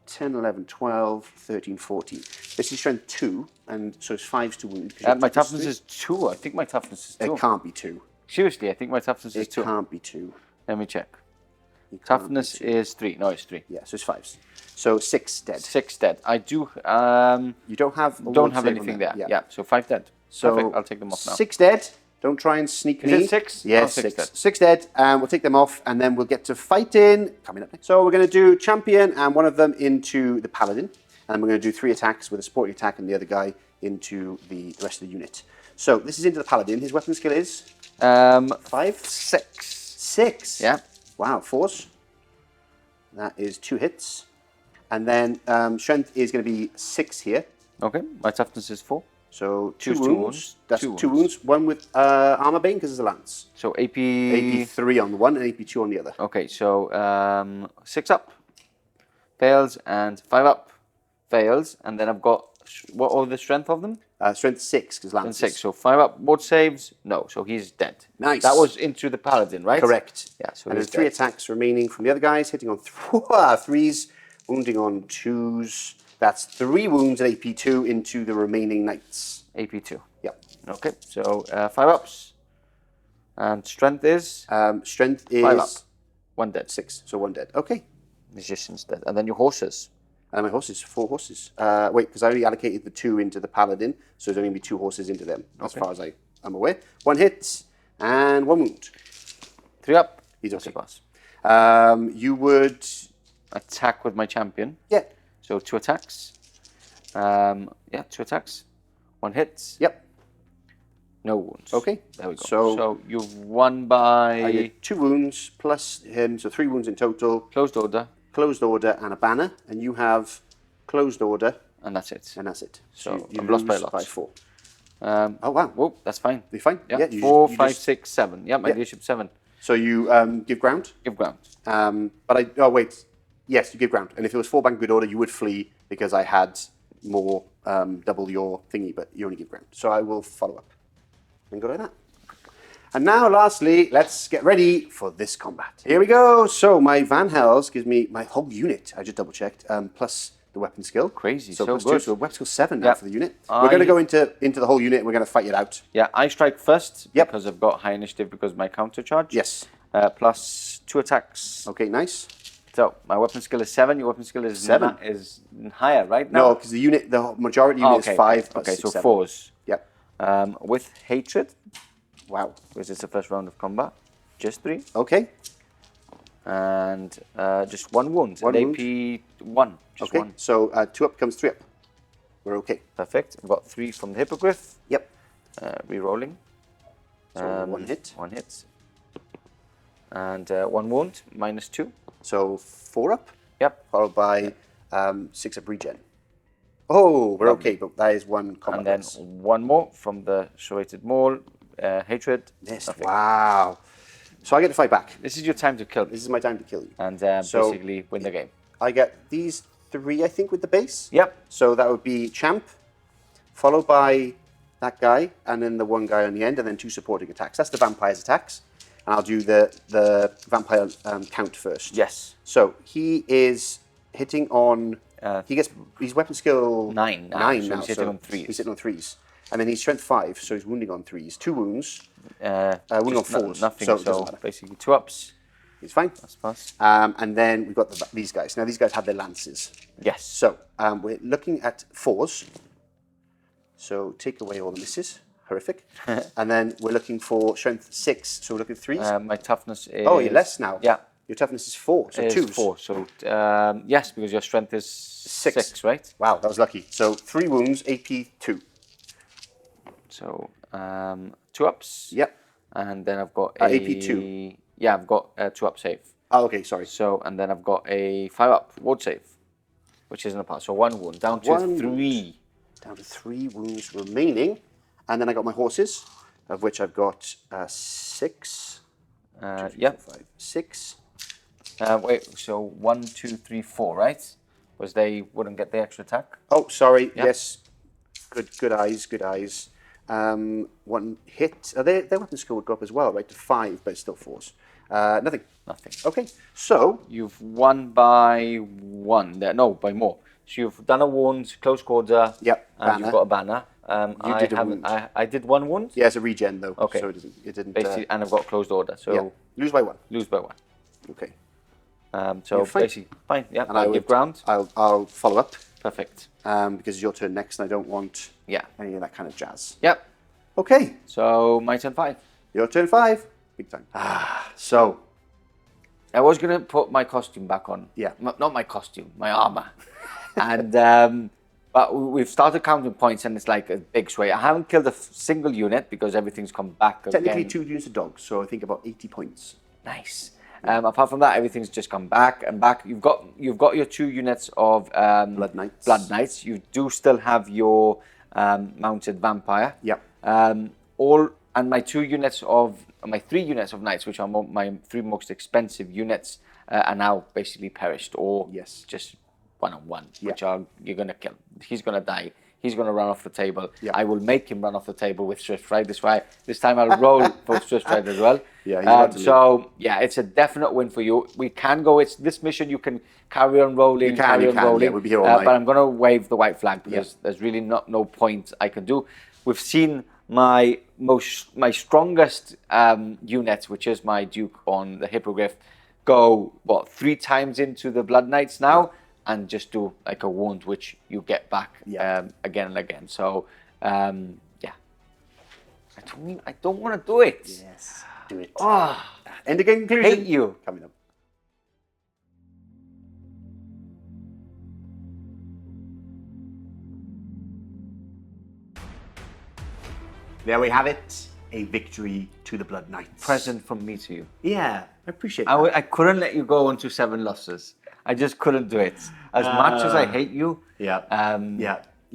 10, 11, 12, 13, 14. This is strength 2, and so it's 5s to wound. My toughness is 2. I think my toughness is 2. It can't be 2. Seriously, I think my toughness is 2. It can't be 2. Let me check. Toughness is 3. No, it's 3. Yeah, so it's 5s. So 6 dead. 6 dead. I do... you don't have anything there. Yeah, so 5 dead. So perfect. I'll take them off now. 6 dead. Don't try and sneak me. Is it 6? Yes, Oh, 6 dead. 6 dead. And we'll take them off, and then we'll get to fighting. Coming up next. So we're going to do champion and one of them into the paladin. And we're going to do 3 attacks with a supporting attack and the other guy into the rest of the unit. So this is into the paladin. His weapon skill is 5? 6. 6. Yeah. Wow, 4s. That is 2 hits. And then strength is going to be 6 here. Okay, my toughness is 4. So 2 Choose wounds. 2 wounds. That's 2 2 wounds. One with armor bane because it's a lance. So AP... AP 3 on the one and AP 2 on the other. Okay, so 6 up. Fails, and 5 up. Fails, and then I've got... What are the strength of them? Strength 6 because lance. 6, so 5 up. What saves? No, so he's dead. Nice. That was into the paladin, right? Correct. Yeah, so and he's there's 3 dead. attacks remaining from the other guys, hitting on 3s, wounding on 2s. That's 3 wounds and AP 2 into the remaining knights. AP 2. Yep. Okay, so 5 ups. And strength is? Strength is 5 up. 1 dead. 6, so 1 dead. Okay. Magician's dead. And then your horses. And my horses, 4 horses. Wait, because I only allocated the 2 into the paladin, so there's only going to be 2 horses into them, as far as I'm aware. 1 hit and 1 wound. 3 up. He's okay. Pass. You would... Attack with my champion. Yeah. So 2 attacks. 2 attacks. 1 hit. Yep. No wounds. Okay. There we go. So you've won by... I get 2 wounds plus him, so 3 wounds in total. Closed order. Closed order and a banner, and you have closed order. And that's it. And that's it. So you I've lost by a lose lot. by 4. Oh, wow. Whoa, that's fine. You're fine? Yeah, you 4, just- 5, 6, 7. Yeah, my leadership 7. So you give ground? Give ground. Yes, you give ground. And if it was 4 bank good order, you would flee because I had more, double your thingy, but you only give ground. So I will follow up and go like that. And now, lastly, let's get ready for this combat. Here we go. So my Van Hels gives me my whole unit. I just double checked, plus the weapon skill. Crazy, So so plus good. 2, so weapon skill 7 now Yeah. for the unit. We're going to go into the whole unit and we're going to fight it out. Yeah, I strike first Yep. because I've got high initiative because of my counter charge. Yes. Plus 2 attacks. Okay, nice. So my weapon skill is 7. Your weapon skill is 7. Is higher, right? Now? No, because the majority unit is 5. plus Okay, 6, so 7. 4s. Yep. With hatred, Wow. because it's the first round of combat, just 3. Okay. And just 1 wound. One and wound. AP 1. Just Okay. 1. So 2 up becomes 3 up. We're okay. Perfect. I've got 3 from the Hippogryph. Yep. Re-rolling. So 1 hit. 1 hit. And 1 wound, minus 2. So 4 up. Yep. Followed by 6 up regen. Oh, we're okay, but that is 1 combat. And then loss. 1 more from the Serrated Maul. Hatred. Yes. Perfect. Wow. So I get to fight back. This is your time to kill. This is my time to kill you. And So- basically win the game. I get these 3, I think, with the base. Yep. So that would be Champ, followed by that guy, and then the one guy on the end, and then 2 supporting attacks. That's the vampire's attacks. And I'll do the vampire count first. Yes. So he is hitting on. He's weapon skill 9 now, 9 so now. he's hitting on 3s. He's hitting on 3s, and then he's strength 5, so he's wounding on 3s. 2 wounds. Wounding on 4s. Nothing. So it doesn't So matter. basically 2 ups. He's fine. That's pass. And then we've got these guys. Now these guys have their lances. Yes. So we're looking at 4s. So take away all the misses. Horrific. And then we're looking for strength 6. So we're looking at 3s. My toughness is. Oh, you're less now. Yeah. Your toughness is 4. So It 2s. is 4. So yes, because your strength is 6, right? Wow, that was lucky. So 3 wounds, AP 2. So 2 ups. Yep. And then I've got AP 2. Yeah, I've got a 2 up save. Oh, okay, sorry. So and then I've got a 5 up ward save, which isn't a pass. So 1 wound down to 1 3. Down to 3 wounds remaining. And then I got my horses, of which I've got 6. Yep. 5, 6. Wait. So 1, 2, 3, 4, right? Was they wouldn't get the extra attack? Oh, sorry. Yeah. Yes. Good eyes. Good eyes. 1 hit. Their weapon skill would go up as well, right? To 5, but it's still 4s. Nothing. Nothing. Okay. So You've won by 1. No, by more. So you've done a wound, close quarter. Yep, And banner. you've got a banner. You did a wound. I did 1 wound. yeah, it's a regen though. Okay. So it didn't. Basically, and I've got closed order. So Yeah. Lose by 1. lose by 1. Okay. So You're fine. basically, fine. Yeah. And I'll give ground. I'll follow up Perfect. because it's your turn next, and I don't want Yeah. any of that kind of jazz. Yep. Okay. So my turn 5. Your turn 5. Big time. So I was gonna put my costume back on. Yeah. Not my costume, my armor. And but we've started counting points, and it's like a big sway. I haven't killed a single unit because everything's come back technically again. 2 units of dogs, so I think about 80 points. Nice. Apart from that, everything's just come back and back. You've got your 2 units of Blood Knights. Blood Knights. You do still have your mounted vampire. Yep. And my 3 units of knights, which are my 3 most expensive units, are now basically perished or Yes. just 1-on-1, which you're gonna kill. He's gonna die. He's gonna run off the table. Yeah. I will make him run off the table with Swift Stride. This time I'll roll for Swift Stride as well. Yeah, he's about to so yeah, it's a definite win for you. We can go. It's this mission. You can carry on rolling. You can, carry you on can, rolling. yeah, we'll be here all night. But I'm gonna wave the white flag because there's really no point I can do. We've seen my strongest unit, which is my Duke on the Hippogryph, go 3 times into the Blood Knights now, and just do like a wound, which you get back again and again. So yeah, I don't want to do it. Yes. Do it. Ah, End of game conclusion. hate you. Coming up. There we have it. A victory to the Blood Knights. Present from me to you. Yeah, I appreciate that. I couldn't let you go into 7 losses. I just couldn't do it. As much as I hate you, Yeah. I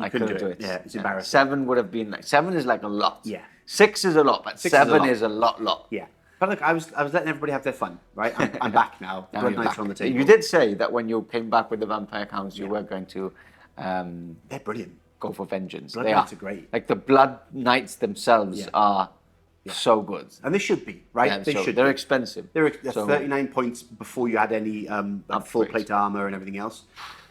You couldn't couldn't do it. Yeah, it's embarrassing. 7 would have been like 7 is like a lot. Yeah. 6 is a lot, but 6 is a 7 lot. is a lot. Yeah. But look, I was letting everybody have their fun, right? I'm back now. Now Blood you're Knights back. are on the table. You did say that when you came back with the vampire counts, you were going to They're brilliant. go for vengeance. Blood They Knights are are great. Like the Blood Knights themselves are so good. And they should be, right? Yeah, they should They're be. expensive. They're So- 39 points before you add any full Upgrades. plate armor and everything else.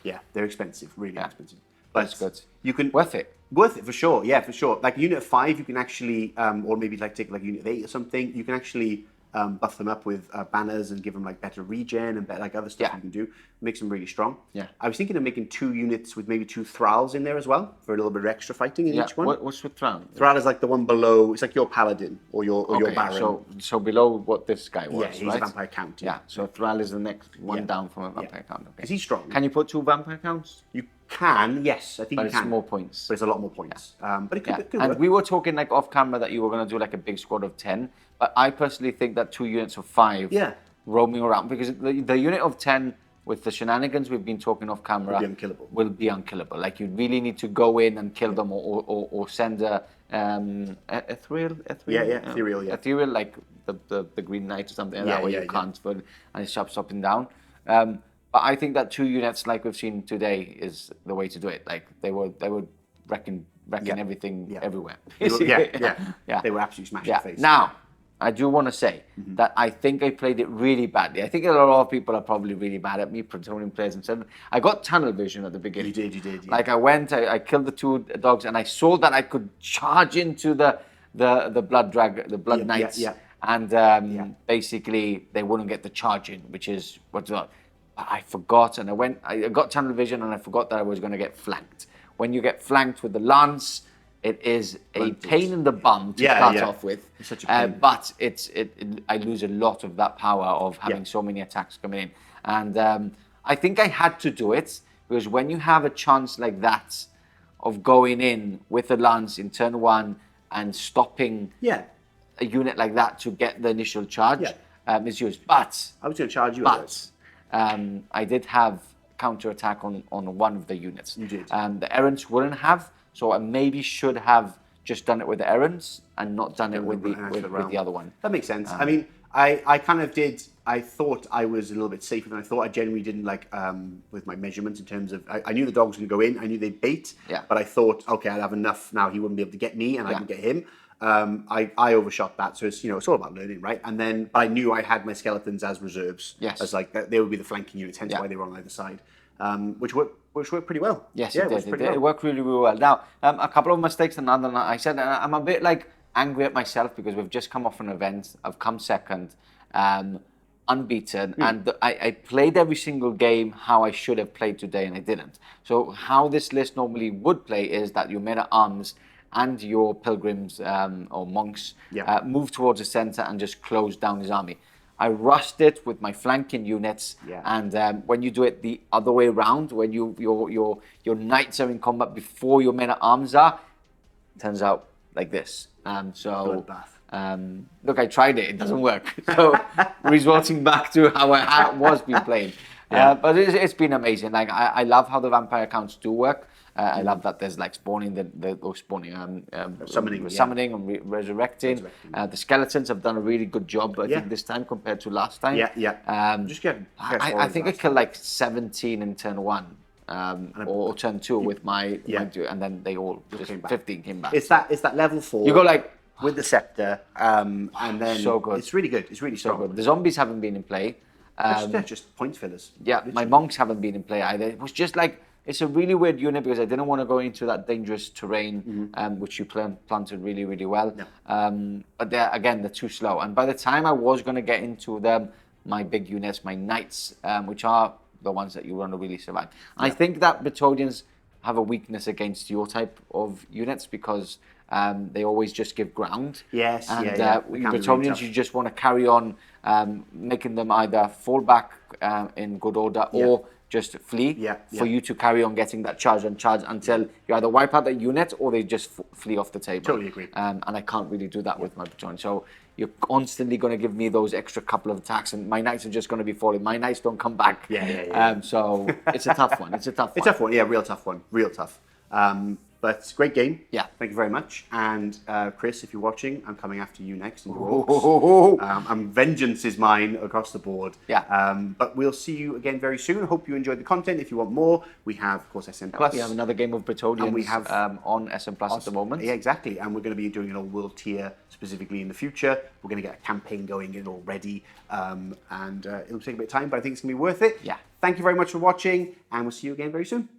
Yeah, they're expensive, really expensive. But That's good. You can Worth it. Worth it for sure. Yeah, for sure. Like unit of 5, you can actually, or maybe like take like unit of 8 or something. You can actually buff them up with banners and give them like better regen and like other stuff you can do. Makes them really strong. Yeah. I was thinking of making 2 units with maybe 2 thralls in there as well for a little bit of extra fighting in Yeah. each one. What's with Thrall? Thrall is like the one below. It's like your paladin or your baron. So below what this guy was, yeah, he's right? a vampire count. Yeah, so Thrall is the next one Yeah. down from a vampire count. Okay. Because he's strong. Can you put 2 vampire counts? You can, yes, I think But you it's can. more points. But it's a lot more points. But it could, Yeah. it could And work. we were talking like off camera that you were going to do like a big squad of 10. But I personally think that 2 units of 5 roaming around, because the unit of 10 with the shenanigans we've been talking off camera will be unkillable. Like you really need to go in and kill them or send a ethereal. Ethereal, yeah. Ethereal, like the Green Knight or something like Yeah, that, where yeah, you yeah. can't and it's chops up and down. But I think that 2 units like we've seen today is the way to do it. Like they were wrecking everything everywhere. Yeah. They were absolutely smashing Yeah. face. Now, I do want to say that I think I played it really badly. I think a lot of people are probably really bad at me, Bretonnian players, and said I got tunnel vision at the beginning. You did. Yeah. Like I killed the 2 dogs, and I saw that I could charge into the blood knights, and basically they wouldn't get the charge in, which is what's up. I forgot, and I got tunnel vision, and I forgot that I was going to get flanked. When you get flanked with the lance, it is a pain in the bum to start off with. It's such a pain. But I lose a lot of that power of having so many attacks coming in. And I think I had to do it because when you have a chance like that of going in with a lance in turn 1 and stopping a unit like that to get the initial charge, is used. But I was going to charge you. I did have counter attack on one of the units. You did. The Errants wouldn't have. So I maybe should have just done it with the Errants and not done it with the other one. That makes sense. I mean, I kind of did. I thought I was a little bit safer than I thought. I generally didn't like with my measurements in terms of. I knew the dogs were going to go in. I knew they'd bait. Yeah. But I thought, okay, I'd have enough now. He wouldn't be able to get me, and I can get him. I overshot that, so it's all about learning, right? And then I knew I had my skeletons as reserves. Yes. As like they would be the flanking units, hence why they were on either side, which worked pretty well. Yes, yeah, it did. pretty It worked really, really well. Now, a couple of mistakes. Another, I said I'm a bit like angry at myself because we've just come off an event. I've come second, unbeaten, and I played every single game how I should have played today, and I didn't. So how this list normally would play is that your men-at-arms and your pilgrims or monks move towards the center and just close down his army. I rushed it with my flanking units, and when you do it the other way around, when your knights are in combat before your men-at-arms are, it turns out like this. Look, I tried it; it doesn't work. So, resorting back to how I was being played, but it's been amazing. Like I love how the vampire counts do work. I love that there's like spawning, summoning and resurrecting. The skeletons have done a really good job, I think, this time compared to last time. I think I killed like 17 in turn 1. Or turn 2 with my and then they all just 15 came back. It's that level 4. You go like with the scepter, and then so good. It's really good. It's really strong. So good. The zombies haven't been in play. They're just point fillers. Yeah, literally. my monks haven't been in play either. It was just like it's a really weird unit because I didn't want to go into that dangerous terrain, which you planted really, really well. But they're too slow. And by the time I was going to get into them, my big units, my knights, which are the ones that you want to really survive. I think that Bretonnians have a weakness against your type of units because they always just give ground. Yes, and Bretonnians, really you just want to carry on making them either fall back in good order or just flee for you to carry on getting that charge until you either wipe out the unit or they just flee off the table. Totally agree. And I can't really do that with my Bretonnian. So you're constantly going to give me those extra couple of attacks and my knights are just going to be falling. My knights don't come back. So it's a tough one. It's a tough one. Yeah, real tough one. Real tough. But great game. Yeah. Thank you very much. And Chris, if you're watching, I'm coming after you next in your orcs. Vengeance is mine across the board. Yeah. But we'll see you again very soon. Hope you enjoyed the content. If you want more, we have, of course, SM Plus. We have another game of Bretonnians and we have, on SM Plus at the moment. Yeah, exactly. And we're going to be doing an all world tier specifically in the future. We're going to get a campaign going in already. And it'll take a bit of time, but I think it's going to be worth it. Yeah. Thank you very much for watching, and we'll see you again very soon.